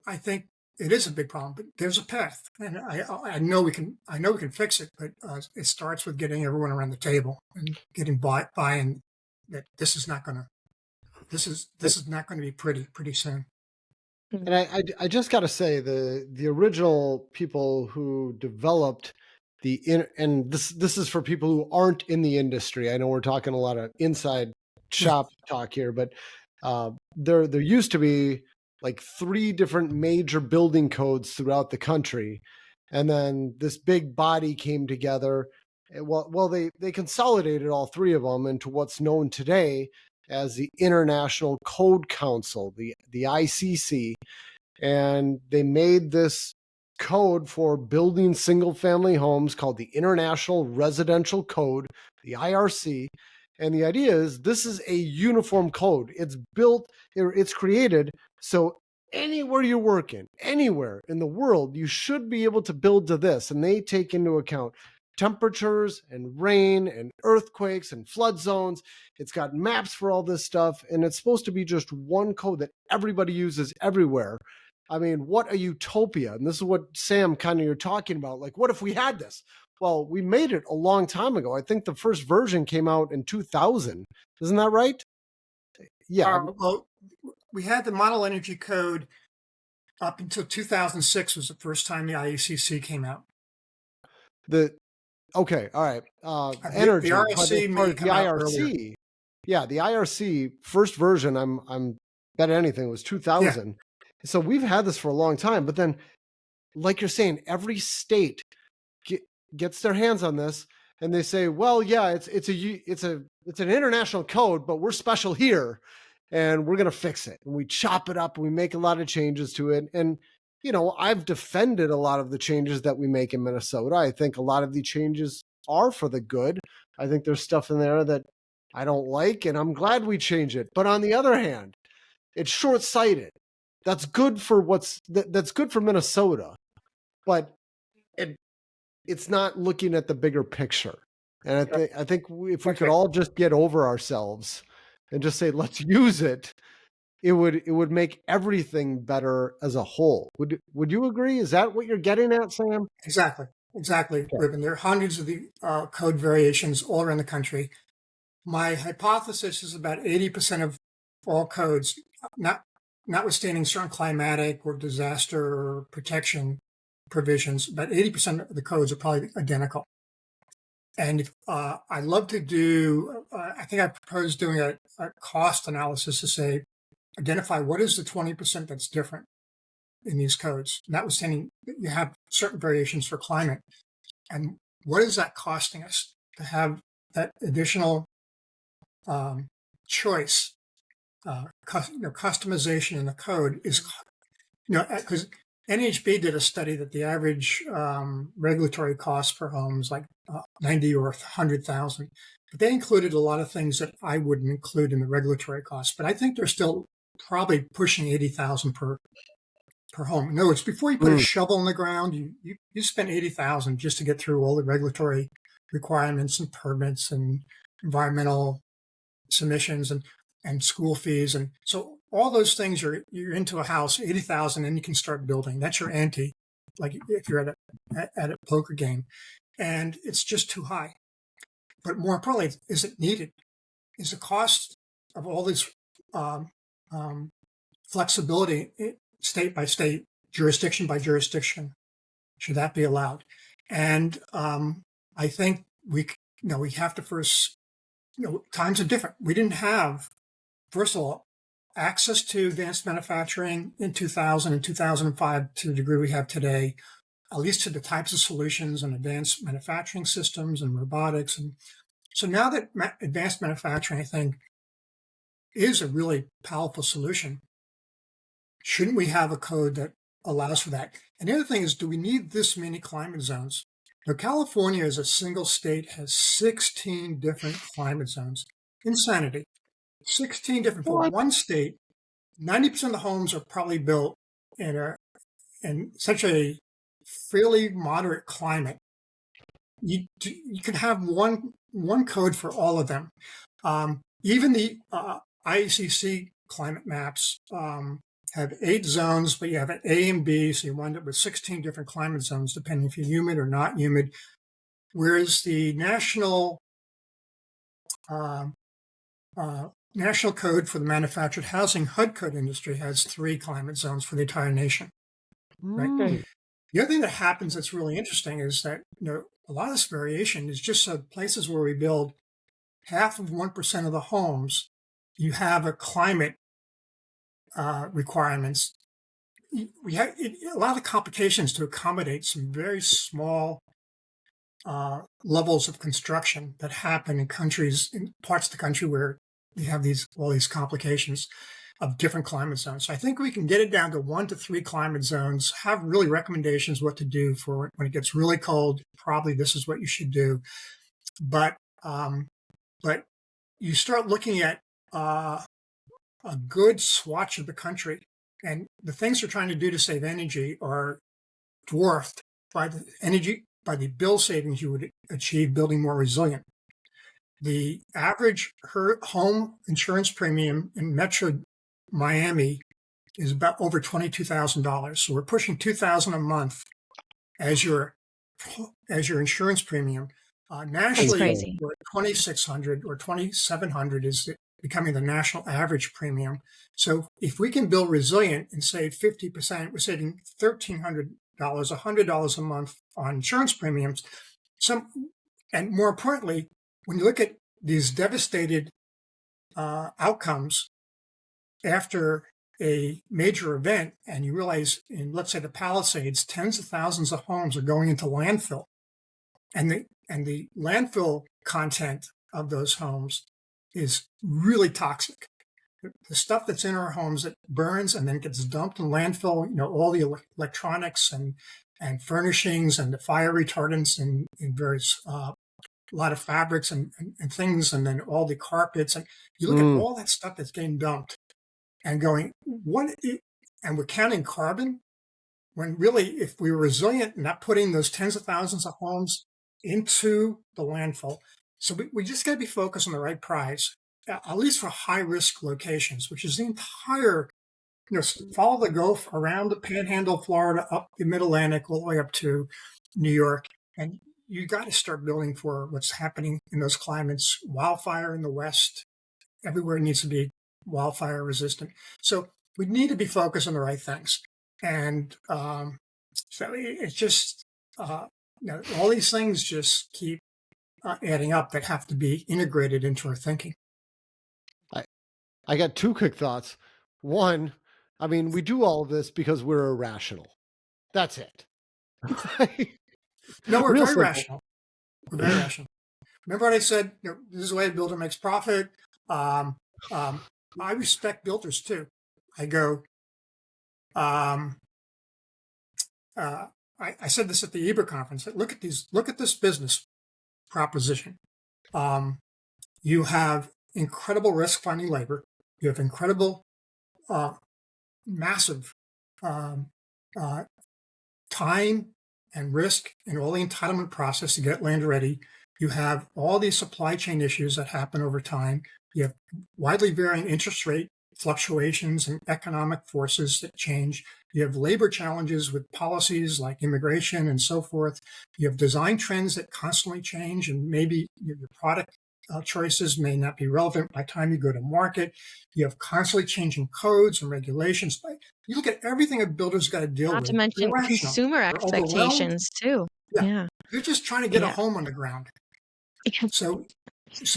I think it is a big problem. But there's a path, and I know we can fix it. But it starts with getting everyone around the table and getting buy-in that this is not going to be pretty soon. And I just got to say the original people who developed and this is for people who aren't in the industry. I know we're talking a lot of inside shop talk here, but there used to be like 3 different major building codes throughout the country, and then this big body came together. Well, they consolidated all 3 of them into what's known today as the International Code Council, the ICC, and they made this code for building single-family homes called the International Residential Code, the IRC. And the idea is this is a uniform code. It's created so anywhere you're working, anywhere in the world, you should be able to build to this. And they take into account temperatures and rain and earthquakes and flood zones. It's got maps for all this stuff. And it's supposed to be just one code that everybody uses everywhere. I mean, what a utopia. And this is what Sam kind of you're talking about. Like, what if we had this? Well, we made it a long time ago. I think the first version came out in 2000. Isn't that right? Yeah. Well, we had the Model Energy Code up until 2006 was the first time the IECC came out. Okay, all right. Energy, the RC may come out earlier. Yeah, the IRC first version, I'm bet anything was 2000. Yeah. So we've had this for a long time, but then, like you're saying, every state gets their hands on this, and they say, "Well, yeah, it's an international code, but we're special here, and we're gonna fix it." And we chop it up, and we make a lot of changes to it. And you know, I've defended a lot of the changes that we make in Minnesota. I think a lot of the changes are for the good. I think there's stuff in there that I don't like, and I'm glad we change it. But on the other hand, it's short-sighted. That's good for that's good for Minnesota, but it's not looking at the bigger picture. And I think if we could all just get over ourselves and just say, let's use it, it would make everything better as a whole. Would you agree? Is that what you're getting at, Sam? Exactly, okay. Reuben. There are hundreds of the code variations all around the country. My hypothesis is about 80% of all codes, notwithstanding certain climatic or disaster or protection provisions, about 80% of the codes are probably identical. And I'd love to do, I think I proposed doing a cost analysis to say, identify what is the 20% that's different in these codes, notwithstanding you have certain variations for climate. And what is that costing us to have that additional choice? Customization in the code is, because NHB did a study that the average regulatory cost per home is like 90 or 100,000, but they included a lot of things that I wouldn't include in the regulatory costs. But I think they're still probably pushing 80,000 per home. In other words, before you put a shovel in the ground, you spend 80,000 just to get through all the regulatory requirements and permits and environmental submissions and school fees. And so all those things, you're into a house, 80,000, and you can start building. That's your ante, like if you're at a poker game. And it's just too high. But more importantly, is it needed? Is the cost of all this flexibility state by state, jurisdiction by jurisdiction, should that be allowed? And I think we have to first, times are different. We didn't have, first of all, access to advanced manufacturing in 2000 and 2005 to the degree we have today, at least to the types of solutions and advanced manufacturing systems and robotics. And so now that advanced manufacturing, I think, is a really powerful solution, shouldn't we have a code that allows for that? And the other thing is, do we need this many climate zones? Now, California as a single state has 16 different climate zones. Insanity. 16 different. For one state, 90% of the homes are probably built in such a fairly moderate climate. You can have one code for all of them. Even the IECC climate maps have 8 zones, but you have an A and B, so you wind up with 16 different climate zones, depending if you're humid or not humid. Whereas the national code for the manufactured housing HUD code industry has 3 climate zones for the entire nation. Right. The other thing that happens that's really interesting is that a lot of this variation is just so places where we build half of 1% of the homes, you have a climate requirements. We have a lot of complications to accommodate some very small levels of construction that happen in parts of the country where they have all these complications of different climate zones. So I think we can get it down to 1 to 3 climate zones, have really recommendations what to do for when it gets really cold. Probably this is what you should do. But but you start looking at a good swatch of the country, and the things they're trying to do to save energy are dwarfed by the bill savings you would achieve building more resilient. The average home insurance premium in Metro Miami is about over $22,000. So we're pushing $2,000 a month as your insurance premium. That's Nationally, crazy. we're at 2,600 or 2,700 is becoming the national average premium. So if we can build resilient and save 50%, we're saving $1,300, $100 a month on insurance premiums. And more importantly, when you look at these devastated outcomes after a major event, and you realize in, let's say, the Palisades, tens of thousands of homes are going into landfill, and the landfill content of those homes is really toxic. The stuff that's in our homes that burns and then gets dumped in landfill, all the electronics and furnishings and the fire retardants and in various a lot of fabrics and things, and then all the carpets. And you look at all that stuff that's getting dumped and going, and we're counting carbon, when really, if we were resilient and not putting those tens of thousands of homes into the landfill. So we just got to be focused on the right prize, at least for high risk locations, which is the entire, follow the Gulf around the Panhandle of Florida, up the Mid Atlantic, all the way up to New York. And you got to start building for what's happening in those climates. Wildfire in the West, everywhere needs to be wildfire resistant. So we need to be focused on the right things. And so it's just, all these things just keep adding up that have to be integrated into our thinking. I got two quick thoughts. One, I mean, we do all of this because we're irrational. That's it. No, we're Real very simple. rational. We're very rational. Remember what I said? This is the way a builder makes profit. I respect builders too. I go, I said this at the Eber conference. Look at this business proposition. You have incredible risk finding labor. You have incredible, massive time and risk in all the entitlement process to get land ready. You have all these supply chain issues that happen over time. You have widely varying interest rate fluctuations and economic forces that change. You have labor challenges with policies like immigration and so forth. You have design trends that constantly change, and maybe your product choices may not be relevant by the time you go to market. You have constantly changing codes and regulations. You look at everything a builder's got to deal Not with. to mention consumer They're overwhelmed. expectations too. Yeah. Yeah. They're just trying to get a home on the ground. So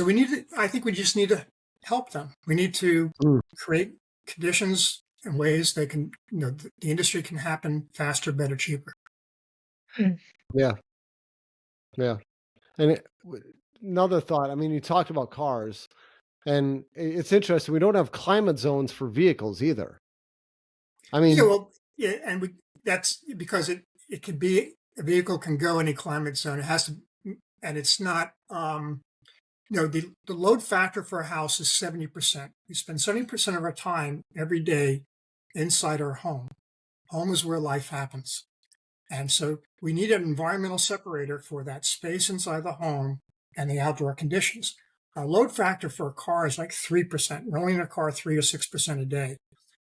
we need to, I think we just need to help them. We need to create conditions and ways they can, the industry can happen faster, better, cheaper. Yeah. Yeah. And another thought, I mean, you talked about cars, and it's interesting. We don't have climate zones for vehicles either. I mean, and that's because it could be, a vehicle can go any climate zone. It has to, and it's not, the load factor for a house is 70%. We spend 70% of our time every day inside our home. Home is where life happens. And so we need an environmental separator for that space inside the home and the outdoor conditions. Our load factor for a car is like 3%. We're only in a car 3 or 6% a day.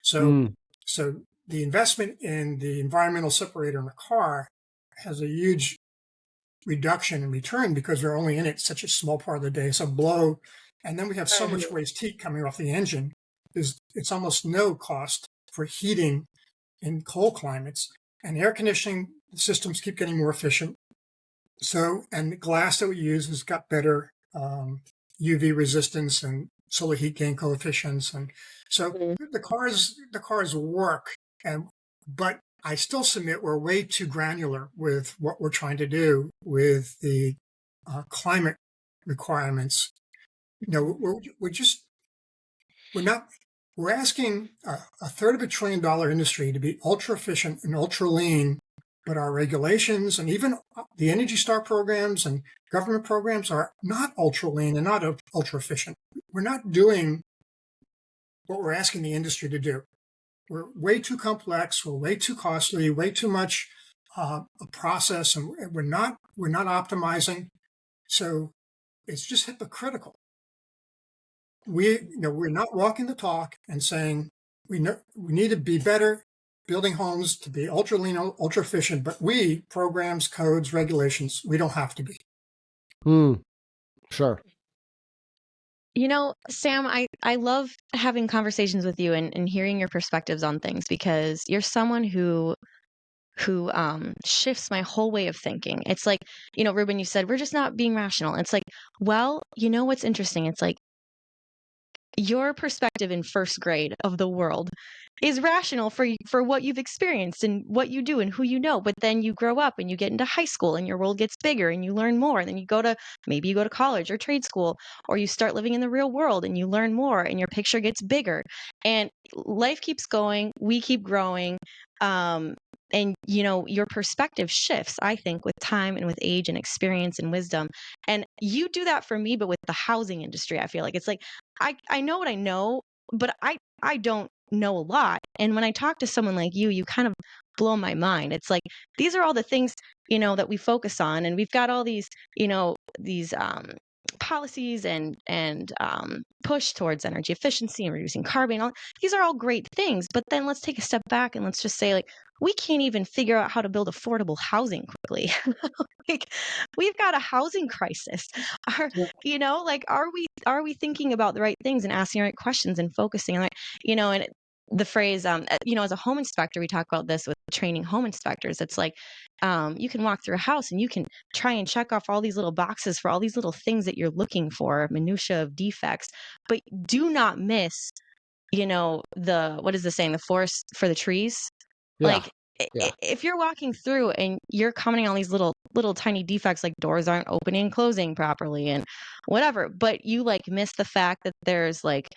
So the investment in the environmental separator in a car has a huge reduction in return because we're only in it such a small part of the day. So blow, and then we have so much waste heat coming off the engine. It's almost no cost for heating in cold climates, and air conditioning systems keep getting more efficient. So, and the glass that we use has got better UV resistance and solar heat gain coefficients, and so the cars work. But I still submit we're way too granular with what we're trying to do with the climate requirements. We're just we're asking a third of $1 trillion industry to be ultra efficient and ultra lean, but our regulations and even the Energy Star programs and government programs are not ultra lean and not ultra efficient. We're not doing what we're asking the industry to do. We're way too complex. We're way too costly. Way too much a process, and we're not optimizing. So it's just hypocritical. We're not walking the talk and saying we need to be better building homes to be ultra lean, ultra efficient, but programs, codes, regulations, we don't have to be. Sure. Sam, I love having conversations with you and hearing your perspectives on things, because you're someone who shifts my whole way of thinking. It's like, Reuben, you said we're just not being rational. It's like, well, what's interesting? It's like your perspective in first grade of the world is rational for what you've experienced and what you do and who you know. But then you grow up and you get into high school and your world gets bigger and you learn more. And then you go to college or trade school, or you start living in the real world and you learn more and your picture gets bigger. And life keeps going. We keep growing. And your perspective shifts, I think, with time and with age and experience and wisdom. And you do that for me, but with the housing industry, I feel like it's like I know what I know, but I don't know a lot. And when I talk to someone like you kind of blow my mind. It's like, these are all the things, that we focus on. And we've got all these, these policies and push towards energy efficiency and reducing carbon. These are all great things. But then let's take a step back and let's just say, like, we can't even figure out how to build affordable housing quickly. Like, we've got a housing crisis. Are we thinking about the right things and asking the right questions and focusing on and the phrase, as a home inspector, we talk about this with training home inspectors. It's like, you can walk through a house and you can try and check off all these little boxes for all these little things that you're looking for, minutia of defects, but do not miss, what is the saying, the forest for the trees? Yeah. Like, Yeah. if you're walking through and you're commenting on these little tiny defects, like doors aren't opening and closing properly and whatever, but you like miss the fact that there's like,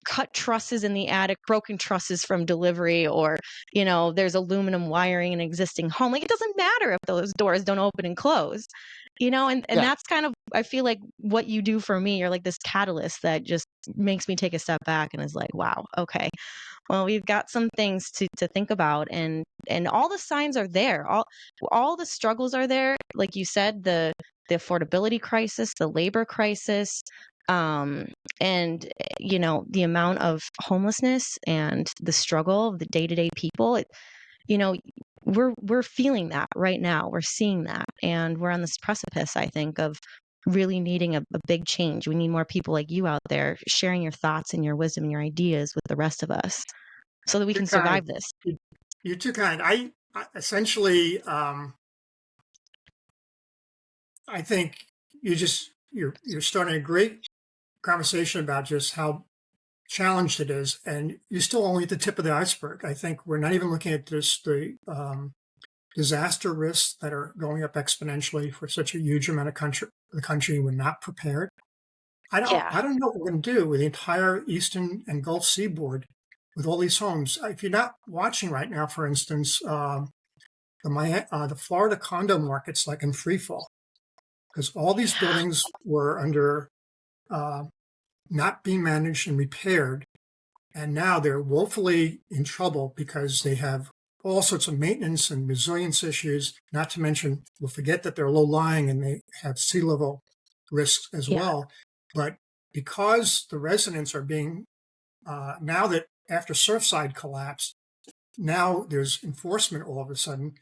cut trusses in the attic, broken trusses from delivery, or there's aluminum wiring in an existing home. Like, it doesn't matter if those doors don't open and close, and Yeah. that's kind of, I feel like, what you do for me. You're like this catalyst that just makes me take a step back and is like, wow, okay, well, we've got some things to think about, and all the signs are there, all the struggles are there, like you said, the affordability crisis, the labor crisis, and the amount of homelessness and the struggle of the day-to-day people. We're feeling that right now. We're seeing that, and we're on this precipice, I think, of really needing a big change. We need more people like you out there sharing your thoughts and your wisdom and your ideas with the rest of us, so that we can survive this. You're too kind. I essentially, I think you're starting a great conversation about just how challenged it is, and you're still only at the tip of the iceberg. I think we're not even looking at the disaster risks that are going up exponentially for such a huge amount of the country. We're not prepared. I don't know what we're going to do with the entire Eastern and Gulf Seaboard with all these homes. If you're not watching right now, for instance, the Florida condo market's like in free fall, because all these buildings were under not being managed and repaired, and now they're woefully in trouble because they have all sorts of maintenance and resilience issues, not to mention, we'll forget that they're low-lying and they have sea level risks as well. But because the residents are being, now that after Surfside collapsed, now there's enforcement all of a sudden.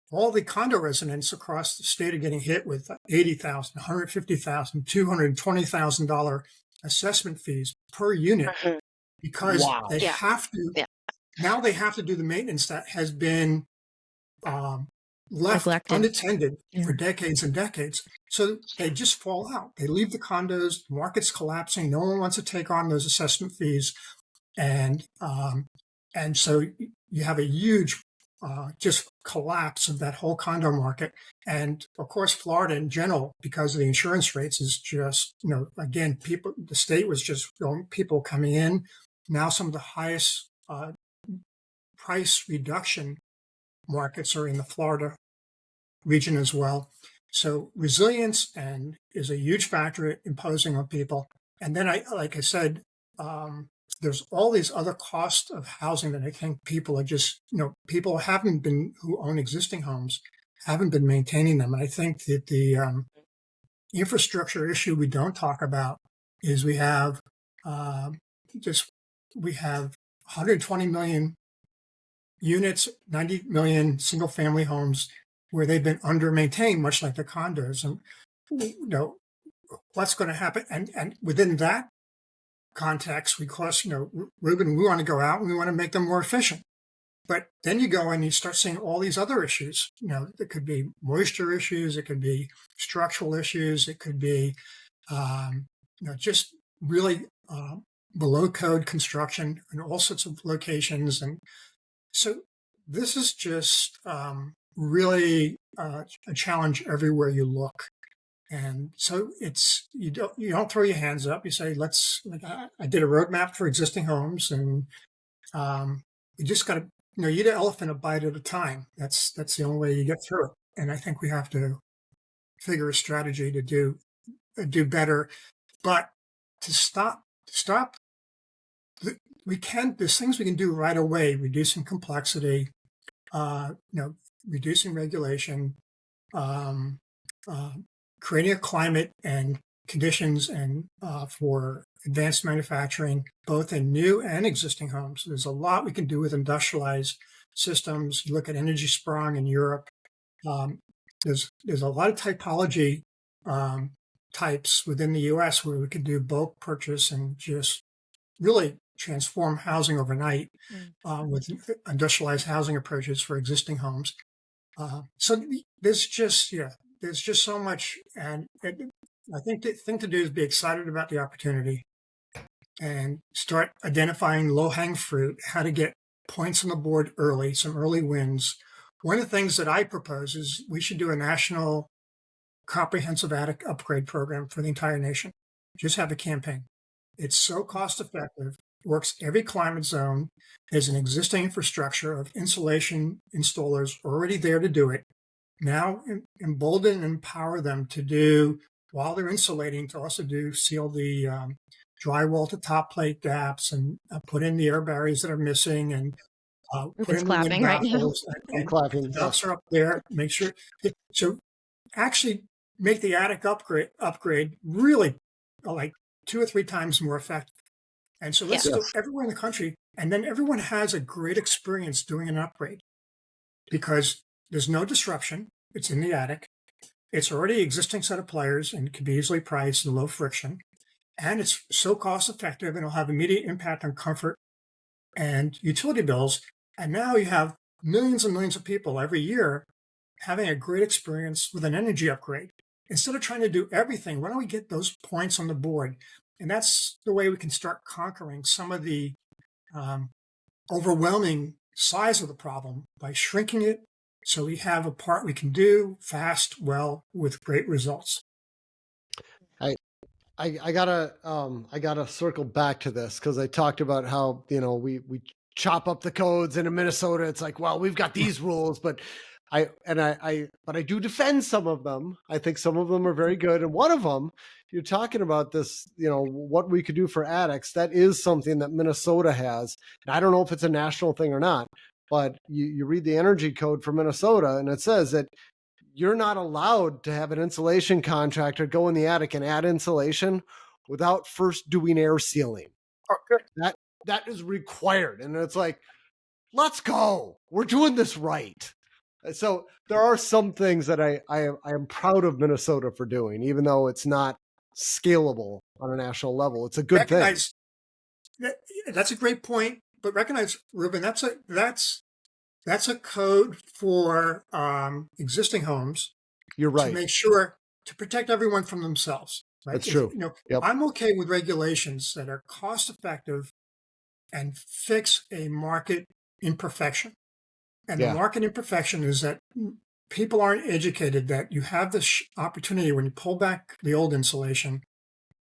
All the condo residents across the state are getting hit with $80,000, $150,000, $220,000 assessment fees per unit, because they have to. Now they have to do the maintenance that has been left unattended for decades and decades. So they just fall out. They leave the condos. The market's collapsing. No one wants to take on those assessment fees, and so you have a huge just collapse of that whole condo market. And of course, Florida in general, because of the insurance rates, is just, again, the state was just people coming in. Now some of the highest price reduction markets are in the Florida region as well. So resilience is a huge factor imposing on people. And then like I said, there's all these other costs of housing that I think people are just, people who own existing homes haven't been maintaining them. And I think that the infrastructure issue we don't talk about is we have 120 million units, 90 million single family homes where they've been under maintained, much like the condos. And what's going to happen? And within that context, Reuben, we want to go out and we want to make them more efficient. But then you go and you start seeing all these other issues. It could be moisture issues, it could be structural issues, it could be just really below code construction in all sorts of locations. And so this is just really a challenge everywhere you look. And so you don't throw your hands up. You say, I did a roadmap for existing homes, and you just got to, eat an elephant a bite at a time. That's the only way you get through it. And I think we have to figure a strategy to do better. But to stop, there's things we can do right away, reducing complexity, reducing regulation, creating a climate and conditions and for advanced manufacturing, both in new and existing homes. There's a lot we can do with industrialized systems. You look at energy sprung in Europe. There's a lot of typology types within the U.S. where we could do bulk purchase and just really transform housing overnight with industrialized housing approaches for existing homes. So there's just so much, and I think the thing to do is be excited about the opportunity and start identifying low-hanging fruit, how to get points on the board early, some early wins. One of the things that I propose is we should do a national comprehensive attic upgrade program for the entire nation. Just have a campaign. It's so cost-effective, works every climate zone. There's an existing infrastructure of insulation installers already there to do it. Now embolden and empower them to do, while they're insulating, to also seal the drywall to top plate gaps and put in the air barriers that are missing and put in the wind baffles. I'm clapping. The ducts are up there. Make sure. So actually make the attic upgrade really like 2 or 3 times more effective. And so let's go everywhere in the country. And then everyone has a great experience doing an upgrade because there's no disruption. It's in the attic. It's already an existing set of players and can be easily priced and low friction. And it's so cost effective and it'll have immediate impact on comfort and utility bills. And now you have millions and millions of people every year having a great experience with an energy upgrade. Instead of trying to do everything, why don't we get those points on the board? And that's the way we can start conquering some of the overwhelming size of the problem by shrinking it so we have a part we can do fast, well, with great results. I gotta circle back to this because I talked about how we chop up the codes, and in Minnesota it's like, well, we've got these rules, but I do defend some of them. I think some of them are very good, and one of them, you're talking about this, what we could do for attics. That is something that Minnesota has, and I don't know if it's a national thing or not, but you read the energy code for Minnesota, and it says that you're not allowed to have an insulation contractor go in the attic and add insulation without first doing air sealing. That is required. And it's like, let's go. We're doing this right. So there are some things that I am proud of Minnesota for doing, even though it's not scalable on a national level. It's a good thing. That's a great point. But recognize, Reuben, that's a code for existing homes. You're right. To make sure to protect everyone from themselves. Right? That's true. I'm okay with regulations that are cost effective and fix a market imperfection. And the Yeah. market imperfection is that people aren't educated that you have this opportunity when you pull back the old insulation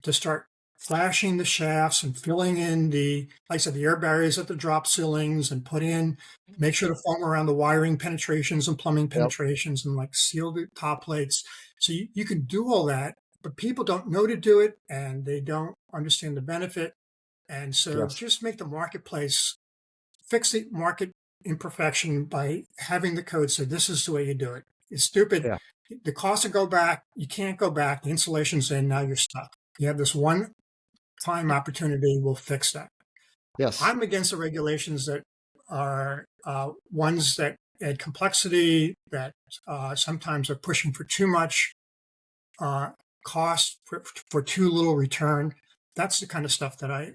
to start flashing the shafts and filling in like I said, the air barriers at the drop ceilings and make sure to foam around the wiring penetrations and plumbing penetrations and like seal the top plates. So you can do all that, but people don't know to do it and they don't understand the benefit. And so Yes. just make the marketplace, fix the market imperfection by having the code say, this is the way you do it. It's stupid. Yeah. The cost to go back, you can't go back. The insulation's in, now you're stuck. You have this one time opportunity, we'll fix that. Yes. I'm against the regulations that are ones that add complexity, that sometimes are pushing for too much cost for too little return. That's the kind of stuff that I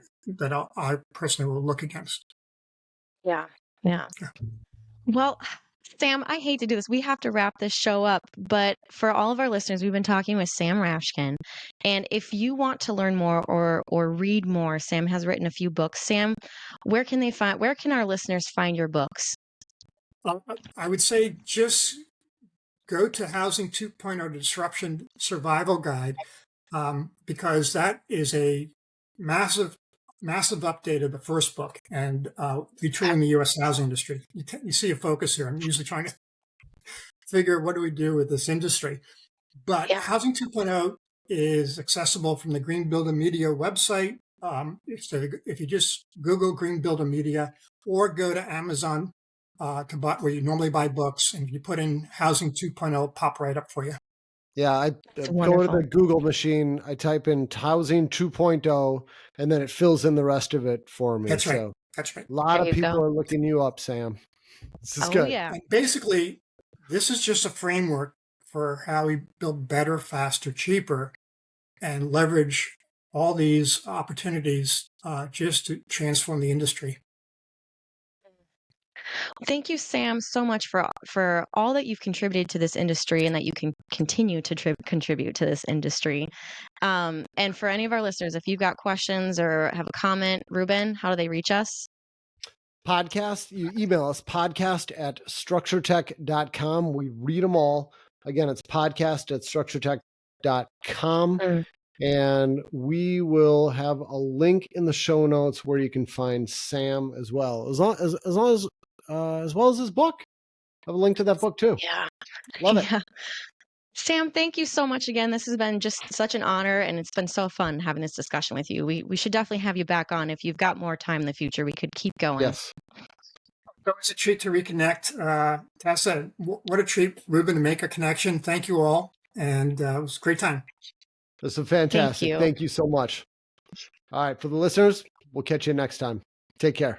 personally will look against. Yeah. Well, Sam, I hate to do this. We have to wrap this show up, but for all of our listeners, we've been talking with Sam Rashkin. And if you want to learn more or read more, Sam has written a few books. Sam, where can our listeners find your books? I would say just go to Housing 2.0 Disruption Survival Guide, because that is a massive update of the first book and the tool in the U.S. housing industry. You see a focus here. I'm usually trying to figure what do we do with this industry. But Housing 2.0 is accessible from the Green Builder Media website. If you just Google Green Builder Media or go to Amazon to buy where you normally buy books, and if you put in Housing 2.0, it'll pop right up for you. Yeah, I go to the Google machine, I type in Housing 2.0, and then it fills in the rest of it for me. That's right. So That's right. a lot of people are looking you up, Sam. This is good. Yeah. And basically, this is just a framework for how we build better, faster, cheaper, and leverage all these opportunities just to transform the industry. Thank you, Sam, so much for all that you've contributed to this industry and that you can continue to contribute to this industry. And for any of our listeners, if you've got questions or have a comment, Reuben, how do they reach us? Podcast, you email us podcast@structuretech.com. We read them all. Again, it's podcast@structuretech.com. And we will have a link in the show notes where you can find Sam as well, as well as his book. I have a link to that book too. Yeah. Love it. Sam, thank you so much again. This has been just such an honor, and it's been so fun having this discussion with you. We should definitely have you back on. If you've got more time in the future, we could keep going. Yes. It's always a treat to reconnect. Tessa, what a treat, Reuben, to make a connection. Thank you all. And it was a great time. This is fantastic. Thank you so much. All right. For the listeners, we'll catch you next time. Take care.